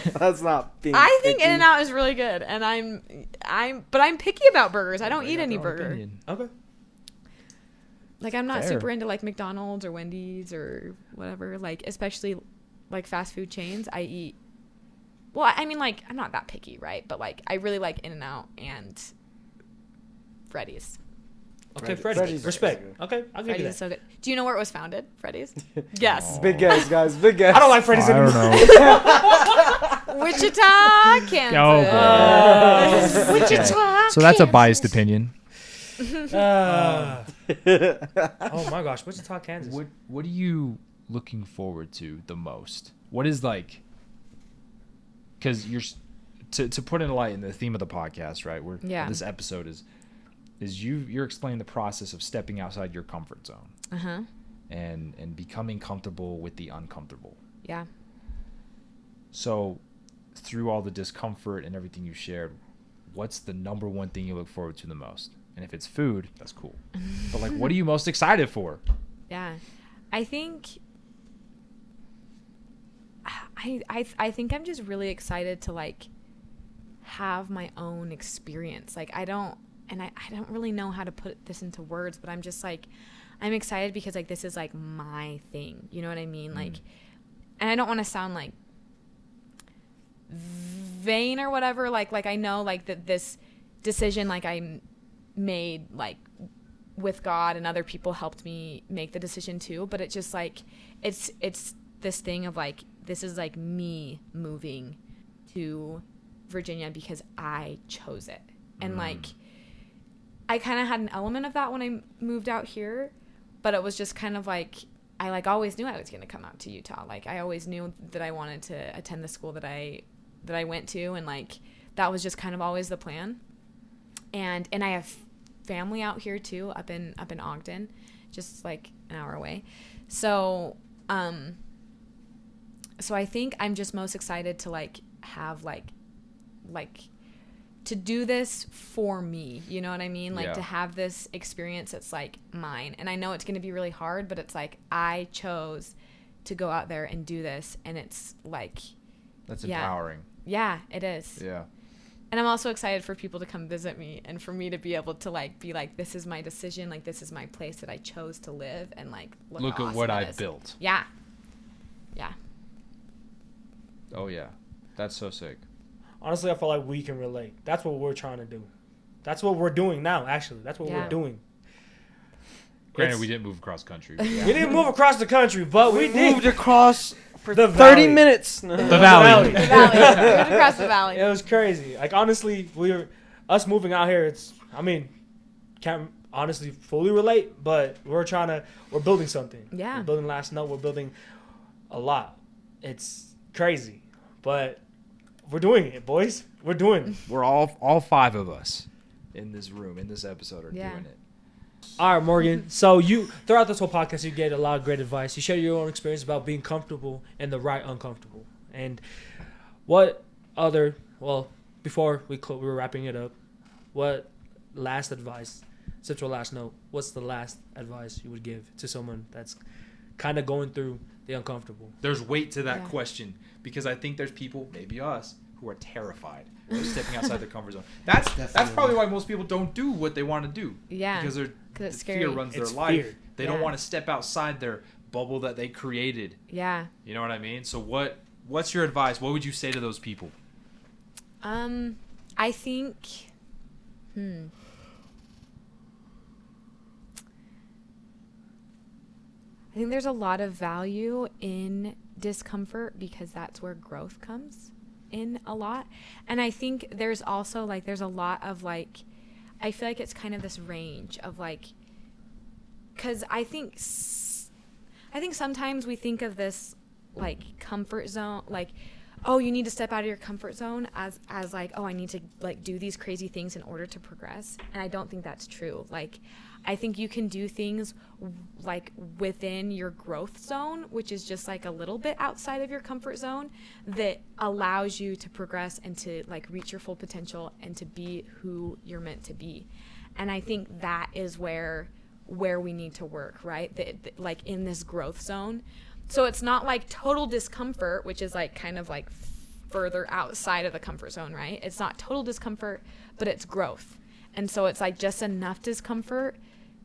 it. That's not being. I think picky. In-N-Out is really good, and I'm picky about burgers. I don't eat any burger. Okay. Like I'm not Fair. super into like McDonald's or Wendy's or whatever. Like especially like fast food chains. I eat. Well, I mean, like I'm not that picky, right? But like I really like In-N-Out and Freddy's. Okay, Freddy's Freddy's. is Respect. good. Okay, I'll give Freddy's you is that. so good. Do you know where it was founded? Freddy's. Yes. Big guess, guys. Big guess. I don't like Freddy's I anymore. don't know. Wichita, Kansas. Oh, boy. Wichita. So that's a Kansas. biased opinion. Oh my gosh, Wichita, Kansas. What are you looking forward to the most? What is like? Because to put in light in the theme of the podcast, right? Yeah. This episode is you're explaining the process of stepping outside your comfort zone Uh-huh. and becoming comfortable with the uncomfortable. Yeah. So, through all the discomfort and everything you shared, what's the number one thing you look forward to the most? And if it's food, that's cool. But like, what are you most excited for? Yeah, I think I think I'm just really excited to like have my own experience. Like I don't really know how to put this into words, but I'm just like I'm excited because like this is like my thing. You know what I mean? Like, and I don't want to sound like vain or whatever. Like I know like that this decision like I made like with God and other people helped me make the decision too, but it just like it's this thing of like this is like me moving to Virginia because I chose it. And like I kind of had an element of that when I moved out here, but it was just kind of like I like always knew I was going to come out to Utah. Like I always knew that I wanted to attend the school that I went to, and like that was just kind of always the plan. And I have family out here too, up in Ogden, just like an hour away. So so I think I'm just most excited to like have like to do this for me, you know what I mean? Like to have this experience that's like mine. And I know it's going to be really hard, but it's like I chose to go out there and do this, and it's like that's empowering. Yeah, it is. Yeah. And I'm also excited for people to come visit me and for me to be able to like be like, this is my decision, like this is my place that I chose to live, and like look at awesome what it I is. built. Yeah. Yeah. Oh yeah, that's so sick. Honestly, I feel like we can relate. That's what we're trying to do. That's what we're doing now, actually. That's what we're doing. Granted, we didn't move across country. We didn't move across the country, but we did. Moved across for the 30 valley. minutes. The valley. The valley. We went across the valley. It was crazy. Like, honestly, us moving out here, can't honestly fully relate, but we're building something. Yeah. We're building Last Note. We're building a lot. It's crazy, but we're doing it, boys. We're doing it. We're all five of us in this room, in this episode, are doing it. All right, Morgan. So you, throughout this whole podcast, you gave a lot of great advice. You shared your own experience about being comfortable and the right uncomfortable. And before we were wrapping it up, what last advice, Central Last Note, what's the last advice you would give to someone that's kind of going through the uncomfortable? There's weight to that question, because I think there's people, maybe us, who are terrified of stepping outside their comfort zone. That's probably why most people don't do what they want to do. Yeah. Because it's fear scary. runs their It's life. fear. They don't want to step outside their bubble that they created. Yeah. You know what I mean? So what's your advice? What would you say to those people? I think I think there's a lot of value in discomfort because that's where growth comes in a lot. And I think there's also like there's a lot of like I feel like it's kind of this range of like cuz I think sometimes we think of this like comfort zone, like, oh, you need to step out of your comfort zone as like, oh, I need to like do these crazy things in order to progress. And I don't think that's true. Like, I think you can do things like within your growth zone, which is just like a little bit outside of your comfort zone, that allows you to progress and to like reach your full potential and to be who you're meant to be. And I think that is where we need to work, right? Like in this growth zone. So it's not like total discomfort, which is like kind of like further outside of the comfort zone, right? It's not total discomfort, but it's growth. And so it's like just enough discomfort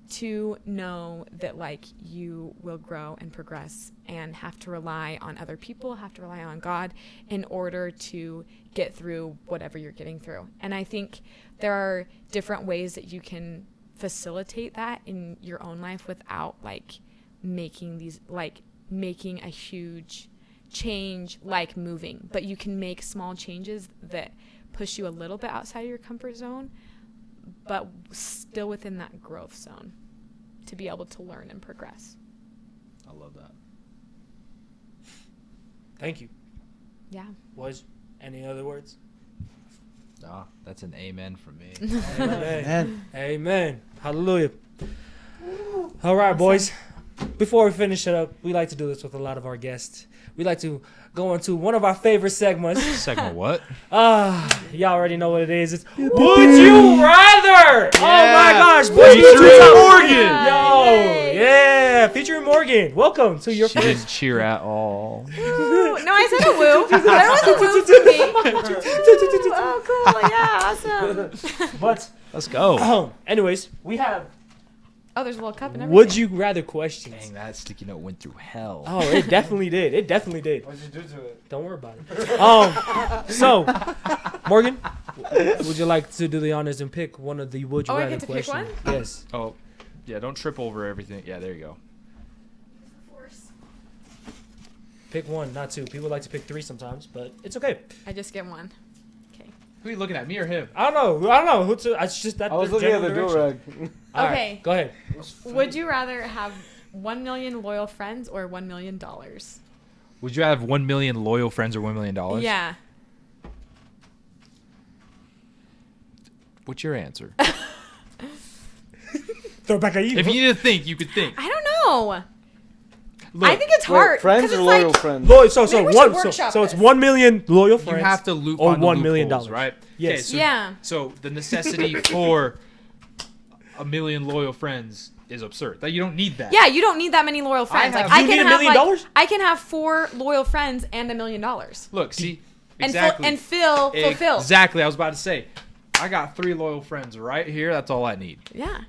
to know that like you will grow and progress and have to rely on other people, have to rely on God in order to get through whatever you're getting through. And I think there are different ways that you can facilitate that in your own life without like making a huge change like moving, but you can make small changes that push you a little bit outside of your comfort zone, but still within that growth zone to be able to learn and progress. I love that. Thank you. Yeah. Boys, any other words? That's an amen from me. Amen. Amen. Hallelujah. All right, boys. before we finish it up, we like to do this with a lot of our guests. We like to go into one of our favorite segments. Segment what? Y'all already know what it is. It's Would You Rather? Oh my gosh. Featuring Morgan. Yo, yeah. Featuring Morgan. Welcome to your She didn't cheer at all. Woo. No, I said a woo. There was a woo for me. Oh, cool. Yeah, awesome. But, Let's go. anyways, we have Oh, there's a little cup and everything. Would You Rather questions. Dang, that sticky note went through hell. Oh, it definitely did. It definitely did. What'd you do to it? Don't worry about it. So, Morgan, would you like to do the honors and pick one of the Would You I Rather get to pick questions? one? Yes. Oh, yeah, don't trip over everything. Yeah, there you go. Pick one, not two. People like to pick three sometimes, but it's okay. I just get one. Okay. Who are you looking at, me or him? I don't know who to. It's just that. I was the looking at the general do-rag. direction. All right, Okay. go ahead. Would you rather have 1 million loyal friends or $1 million? Would you have 1 million loyal friends or $1 million? Yeah. What's your answer? Throw it back at you. If you need to think, you could think. I don't know. Look, I think it's hard. Friends 'cause or it's loyal like, friends? so Maybe we should workshop it's this. 1 million loyal you friends. have to loop or on the $1 million, loopholes, right? Yes. Okay, so, Yeah. So the necessity for 1 million loyal friends is absurd. That you don't need that. Yeah, you don't need that many loyal friends. have- Like You I need can $1 have million? like I can have 4 loyal friends and $1 million. Look, see, And exactly. and fulfill. Exactly. I was about to say, I got 3 loyal friends right here. That's all I need. Yeah.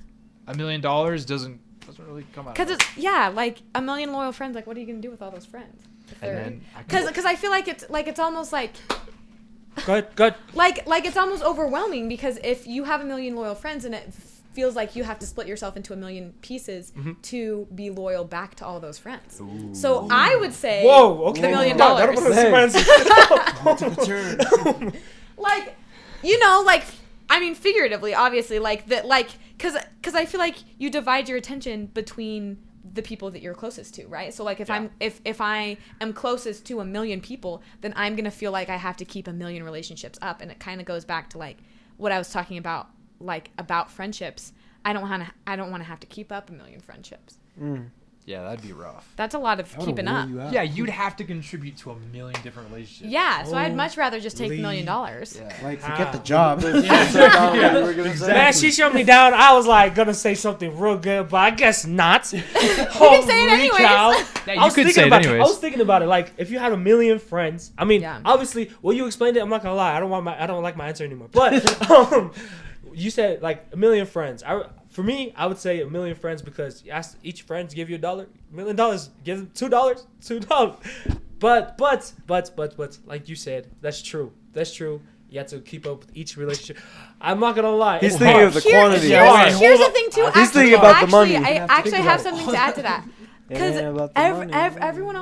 $1 million doesn't really come out. Cuz it's like 1 million loyal friends, like what are you going to do with all those friends? and then I can- Cuz I feel like it's almost like Go ahead. like it's almost overwhelming because if you have 1 million loyal friends and it feels like you have to split yourself into 1 million pieces to be loyal back to all those friends. So I would say Whoa. Okay. $1 million. That'll put us Hey. friends. Like, you know, like I mean figuratively, obviously, like that, like because I feel like you divide your attention between the people that you're closest to, right? So like if I am closest to 1 million people, then I'm gonna feel like I have to keep 1 million relationships up, and it kind of goes back to like what I was talking about, like about friendships. I don't want to have to keep up 1 million friendships. yeah, that'd be rough. That's a lot of keeping up. Yeah, you'd have to contribute to 1 million different relationships. Yeah, so I'd much rather just take $1 million. Yeah. Like, forget the job. Man, she shut me down. I was like gonna say something real good, but I guess not. You can say it anyways. Yeah, you could say it anyways. I was thinking about it. Like, if you had 1 million friends, I mean, Yeah. obviously, well, you explained it. I'm not gonna lie. I don't like my answer anymore. But you said like 1 million friends. For me, I would say 1 million friends because you ask each friend to give you $1 million, give them $2. But like you said, that's true. You have to keep up with each relationship. I'm not gonna lie. He's it's thinking hard. of the quantity. Here's the thing too. He's thinking about the money. I You actually have something to add to that. It ain't Because about the money. everyone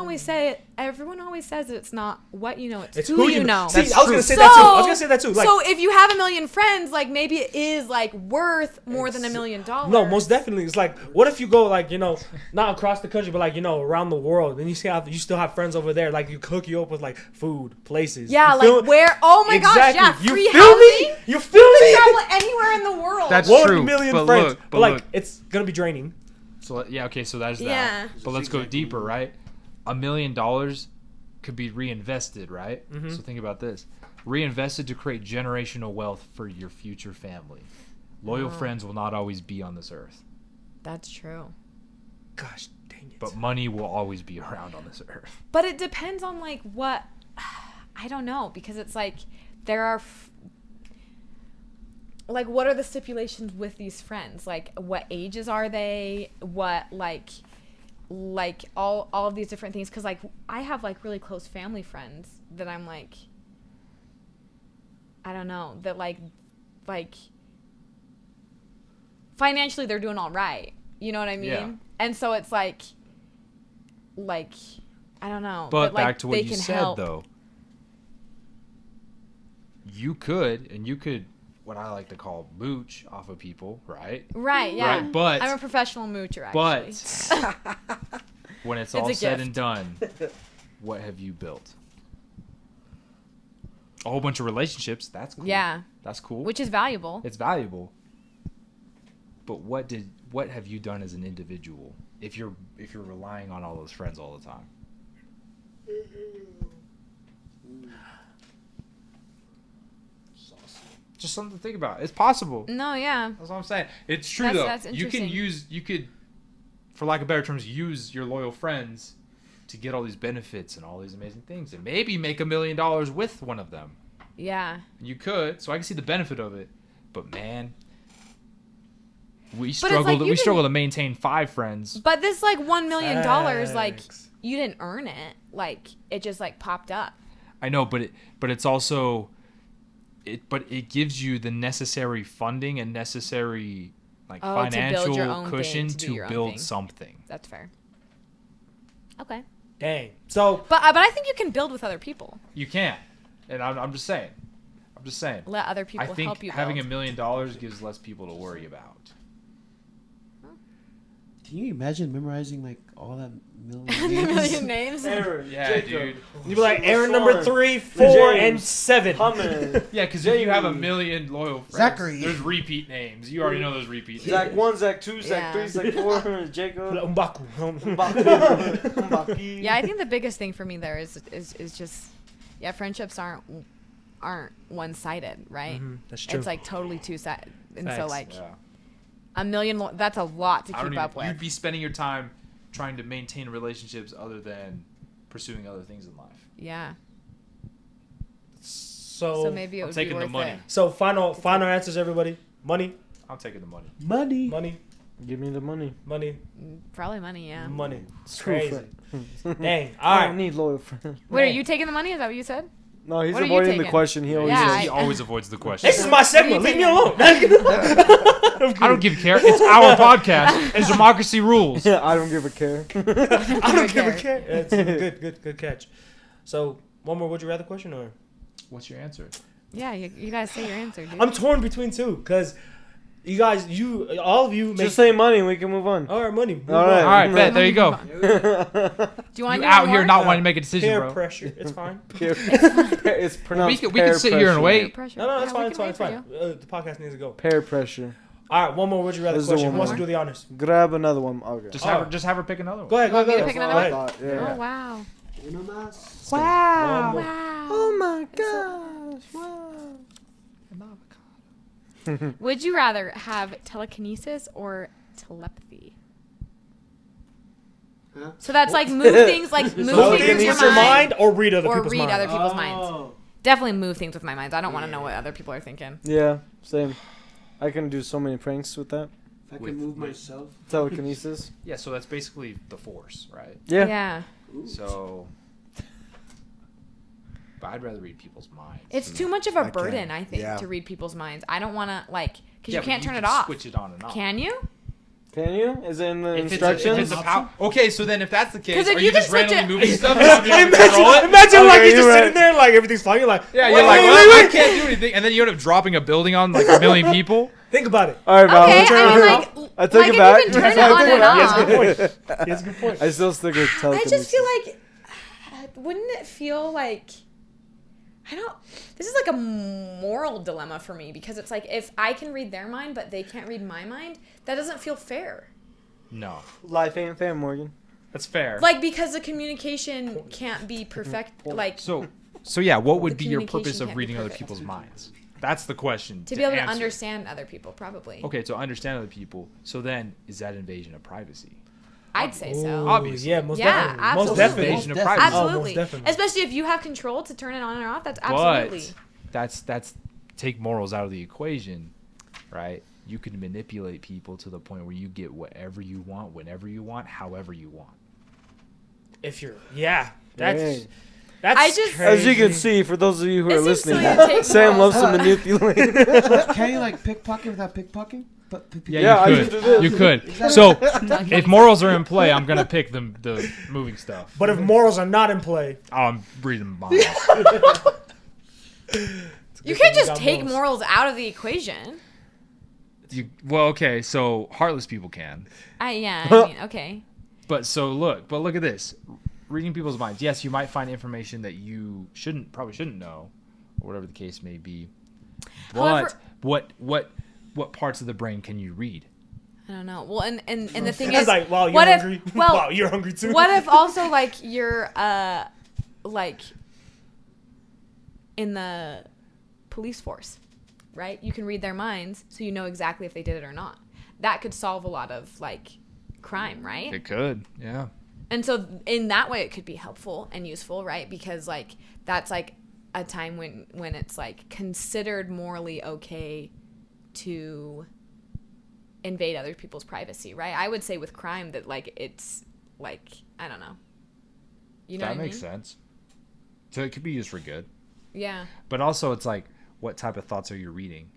always says it's not what you know, it's It's who you know. See, That's I was true. gonna say that too. Like, so if you have 1 million friends, like maybe it is like worth more than $1 million. no, most definitely. It's like, what if you go like, you know, not across the country, but like, you know, around the world, and you still have friends over there, like you hook you up with like food, places. Yeah, You feel- like where? Oh my gosh, Exactly. yeah, You free feel housing. me? You feel You me? can travel anywhere in the world. That's 1 true, million but friends, look, but but like look. it's gonna be draining. So yeah, okay, so there's that. Yeah. But let's go deeper, right? $1 million could be reinvested, right? So think about this: reinvested to create generational wealth for your future family. Loyal friends will not always be on this earth, That's true. Gosh dang it. but money will always be around on this earth. But it depends on like what I don't know, because it's like there are like what are the stipulations with these friends? Like what ages are they? What like all of these different things, cuz like I have like really close family friends that I'm like I don't know, that like financially they're doing all right. You know what I mean? Yeah. And so it's like I don't know. But like, back to what they you can said, help. though. You could what I like to call mooch off of people, right? Right, yeah. Right, but I'm a professional moocher, actually. but when it's all a said gift. and done, what have you built? A whole bunch of relationships. That's cool. Yeah. That's cool. Which is valuable. It's valuable. But what what have you done as an individual if you're relying on all those friends all the time? Just something to think about. It's possible. No, yeah. That's what I'm saying. It's true That's though. You could, for lack of better terms, use your loyal friends to get all these benefits and all these amazing things, and maybe make $1 million with one of them. Yeah. You could. So I can see the benefit of it, but man, we But struggle. it's like We struggle to maintain 5 friends. But this like $1 million, like Facts. you didn't earn it. Like it just like popped up. I know, but it's also, it gives you the necessary funding and necessary like Oh, to build your financial own cushion thing, to do your to own build thing. something. That's fair. Okay. Dang. So But I think you can build with other people. You can, and I'm just saying. Let other people I think help you having build. $1 million gives less people to worry about. Can you imagine memorizing like all that million A names? million names. Aaron, Yeah, dude. you'd be like Silver Aaron number Storm, 3, 4, and James, 7. Hummin, Yeah, because if you have Jamie. 1 million loyal friends, Zachary. there's repeat names. You already know those repeat names. Zach 1, Zach 2, Yeah. Zach 3, Zach 4, Jacob. Mbaku. Mbaki. Yeah, I think the biggest thing for me there is just friendships aren't one-sided, right? That's true. It's like totally two-sided. And so Facts. like Yeah. $1 million, that's a lot to I don't keep even, up with. You'd be spending your time trying to maintain relationships other than pursuing other things in life. Yeah. So So maybe it I'm would taking be the worth money. it. So final answers, everybody. Money, I'm taking the money. Money. money, Give me the money. money, Probably money, yeah. money. It's Crazy. true. Dang. All I right. don't need loyal friends. Wait, are Man. you taking the money? Is that what you said? No, he's What are you avoiding the taking? question. He always Yeah, is. He I- always avoids the question. This is my segment. Leave me alone. I don't give a care. It's our podcast, and democracy rules. Yeah, I don't give a care. I don't give a care. It's good catch. So one more would you rather question or? What's your answer? Yeah, you guys say your answer, dude. I'm torn between two because you guys, all of you make. Just say money and we can move on. All right, money. Move All right. on. All right, bet. There you go. Do you want You to out here more? not wanting to make a decision, Peer bro. pressure. It's fine. It's pronounced We can sit here and Peer wait. pressure. No, that's Yeah, we fine. It's can fine. wait It's for fine. you. The podcast needs to go. Peer pressure. All right, one more would you rather This is the question. one Who wants to more. do the honors? Grab another one. Okay. Just have her pick another one. Go ahead. You want me to Go pick ahead. another Go one? ahead. Yeah. Oh, wow. Uno más. Wow. One more. Wow. Oh my gosh! Wow. Would you rather have telekinesis or telepathy? Huh? So that's like move things, like move Move things with things your your mind, mind or read other or people's read minds. other people's minds. Oh. Definitely move things with my minds. I don't want to know what other people are thinking. Yeah, same. I can do so many pranks with that. If I With- can move with- myself. Telekinesis. Yeah, so that's basically the Force, right? Yeah. Yeah. So, but I'd rather read people's minds. It's too much of a I can't. burden, I think, Yeah. to read people's minds. I don't want to, like, because Yeah, you but can't turn it can off. Switch it on and off. Can you? Can you? Is it in the If instructions? it's a pow- okay, so then if that's the case, 'Cause if are you you just can switch randomly it- moving stuff and not being able to control it? Imagine like Okay, you're just you're sitting right. there, like everything's fine. You're like, Yeah, wait, you're like, wait, well, wait, I wait. can't do anything, and then you end up dropping a building on like 1 million people. Think about it. All right, Val. Okay, turn I it mean, off. like, I took like it if back. you can turn it I on took and back. He has a off. good point. He has a good point. I still stick with I telekinesis. just feel like, wouldn't it feel like, this is like a moral dilemma for me because it's like if I can read their mind but they can't read my mind, that doesn't feel fair. No, Life ain't fair, Morgan. that's fair. Like because the communication can't be perfect, like So yeah, what would The be your communication purpose of can't be reading other perfect. people's minds? That's the question. to be able to answer. understand other people, probably. Okay, to understand other people. So then, is that invasion of privacy? I'd say so. Ooh, Obviously. Yeah, most Yeah, definitely. Most absolutely. definitely. Invasion of Most privacy. Oh, most Absolutely. definitely. Especially if you have control to turn it on and off. That's absolutely. But that's take morals out of the equation, right? You can manipulate people to the point where you get whatever you want, whenever you want, however you want. If you're, Dang. that's I just- As you can crazy. see, for those of you who It are seems listening, silly to take Sam morals loves to out. manipulate. Can you like pickpocket without pickpocketing? But Yeah, I you used to could. do You this. could. So, if morals are in play, I'm gonna pick the moving stuff. But if morals are not in play, Oh, I'm reading minds. You can't just got take morals. morals out of the equation. Well, okay, so heartless people can. I mean, okay. But look at this. Reading people's minds. Yes, you might find information that you probably shouldn't know, or whatever the case may be. But However- what parts of the brain can you read? I don't know. Well, and the thing It's is, like, wow, you're what if- hungry. well, wow, you're hungry too. what if also like you're like in the police force, right? You can read their minds, so you know exactly if they did it or not. That could solve a lot of like crime, right? It could, yeah. And so in that way, it could be helpful and useful, right? Because like that's like a time when it's like considered morally okay to invade other people's privacy, right? I would say with crime that like it's like, I don't know. You know that what I makes mean? sense. So it could be used for good. Yeah. But also it's like, what type of thoughts are you reading?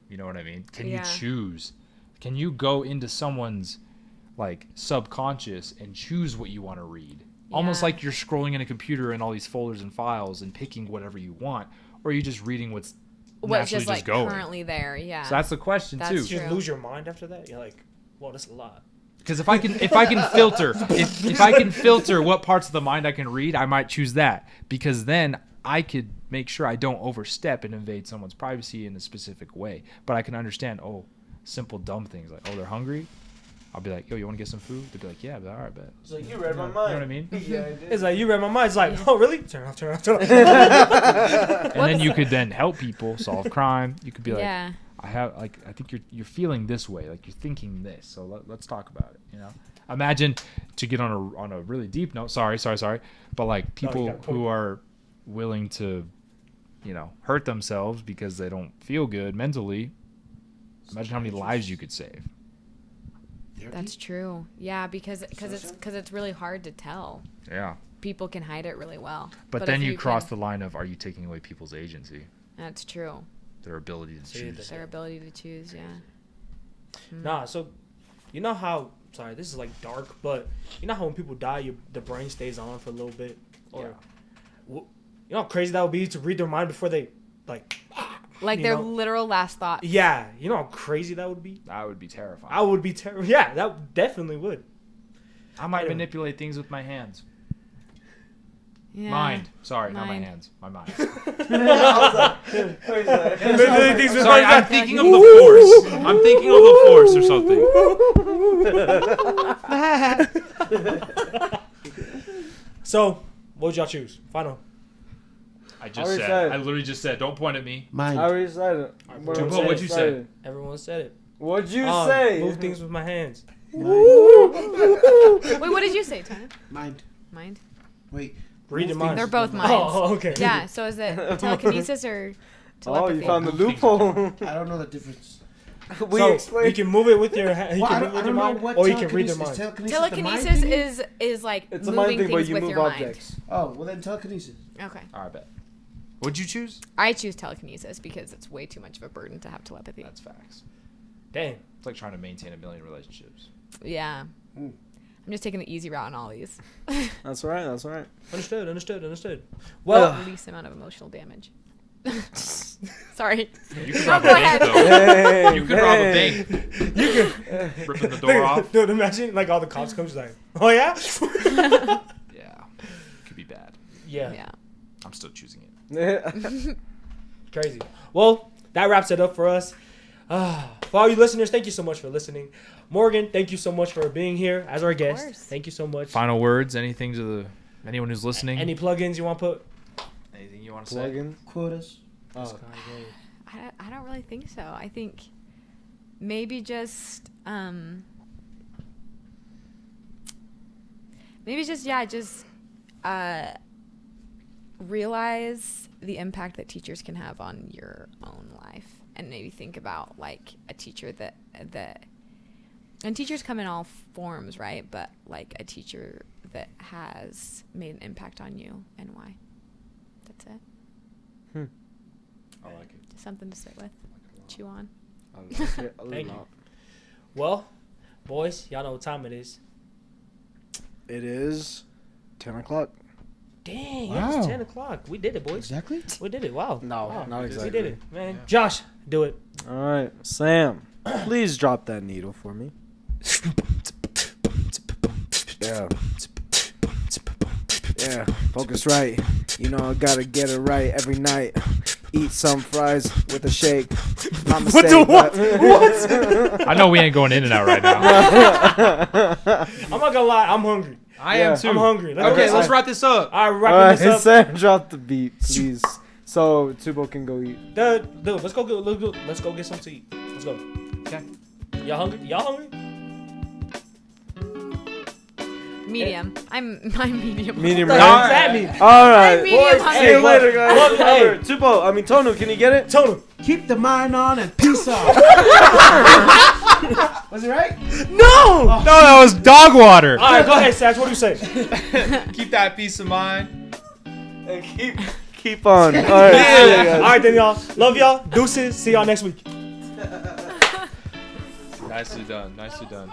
You know what I mean? Can you Yeah. choose? Can you go into someone's like subconscious and choose what you want to read? Almost Yeah. like you're scrolling in a computer and all these folders and files and picking whatever you want, or are you just reading what's What's naturally just like going? currently there, yeah. So that's the question That's too. You just true. lose your mind after that. You're like, well, that's a lot. Because if I can filter if I can filter what parts of the mind I can read, I might choose that, because then I could make sure I don't overstep and invade someone's privacy in a specific way. But I can understand, simple dumb things like, they're hungry. I'll be like, yo, you want to get some food? They'll be like, yeah, all right, bet. It's like, you read my You mind. know what I mean? Yeah, I did. It's like, you read my mind. It's like, oh, really? Turn off. And then you could then help people solve crime. You could be like, yeah. I think you're feeling this way, like you're thinking this. So let's talk about it. You know, imagine, to get on a really deep note. Sorry, but like people gotta who are willing to, hurt themselves because they don't feel good mentally. Imagine how many lives you could save. That's true. Yeah, because it's really hard to tell. Yeah, People can hide it really well. but then if you cross can- the line of, are you taking away people's agency, That's true. their ability to See, choose? Their ability to choose, yeah. Nah, so you know how, sorry, this is like dark, but you know how when people die, the brain stays on for a little bit? Or, you know how crazy that would be to read their mind before they, like, Like You their know- literal last thought. yeah, you know how crazy that would be? That would be terrifying. I would be terrible. Yeah, that definitely would. I might Anyway. manipulate things with my hands. Yeah. Mind. Sorry, not my Mind. hands. My mind. Manipulate things with Sorry, my I'm mind. thinking of the force. I'm thinking of the force or something. So, what would y'all choose? Final. I already just said. said. I literally just said. Don't point at me. Mine. I already said it. Tupac, what'd you say? Everyone said it. What'd you say? Move things with my hands. Wait, what did you say, Tana? Mind. Mind? Wait. Read the Move mind. They're both minds. Oh, okay. Yeah, so is it telekinesis or Oh, telepathy? you found the Move things loophole. I don't know the difference. We So, you explained. can move it with your hand. Well, You I can don't, move it with I your don't know mind, what or you can read their telekinesis mind. the mind Telekinesis thing? is like It's a moving mind thing, but things you with move your objects. Oh, well then telekinesis. mind. Okay. All right, bet. What'd you choose? I choose telekinesis because it's way too much of a burden to have telepathy. That's facts. Dang. It's like trying to maintain 1 million relationships. Yeah. Mm. I'm just taking the easy route on all these. That's right. That's right. Understood. Well, Least amount of emotional damage. Sorry. You could No, rob a go bank, ahead. though. Hey, You could rob a hey. bank. Ripping the door off. dude, imagine like all the cops come just like, oh yeah? Yeah. Could be bad. Yeah. Yeah. I'm still choosing it. Crazy. Well, that wraps it up for us. For all you listeners, thank you so much for listening. Morgan, thank you so much for being here as our guest. course. Thank you so much. Final words? Anything to anyone who's listening? Any plugins you want to put? Anything you want to Plug say? in. Quotas. Oh. I don't really think so. I think maybe just realize the impact that teachers can have on your own life, and maybe think about like a teacher that and teachers come in all forms, right? But like a teacher that has made an impact on you and why. That's it. I like it. Just something to sit with, chew on. Thank you. Well, boys, y'all know what time it is. It is 10 o'clock. Dang, yeah, it's Wow. 10 o'clock. We did it, boys. Exactly. We did it. Wow. No, Wow. not We exactly. did it, man. Yeah. Josh, do it. All right, Sam, please drop that needle for me. Yeah. Yeah, focus right. You know I gotta get it right every night. eat some fries with a shake. Not What the mistake, what? but- What? I know we ain't going in and out right now. I'm not gonna lie. I'm hungry. I Yeah. am too. I'm hungry. Let's Okay, go. let's wrap this up. All right, All wrapping right, this up. Sam, drop the beat, please. So Tubo can go eat. Dude, let's go get something to eat. Let's go. Okay. Y'all hungry? Y'all hungry? Medium. I'm medium. Medium What the rare. hell does that mean? All right. I'm medium Boys, hungry. see you later, guys. Look, hey. Remember, Tubo, I mean Tonu, can you get it? Tony. Keep the mind on and peace out. Was it right? No! No, that was dog water. All right, go ahead, Sash. What do you say? Keep that peace of mind. And keep on. All right. See you All guys. right, then, y'all. Love y'all. Deuces. See y'all next week. Nicely done. Nicely done.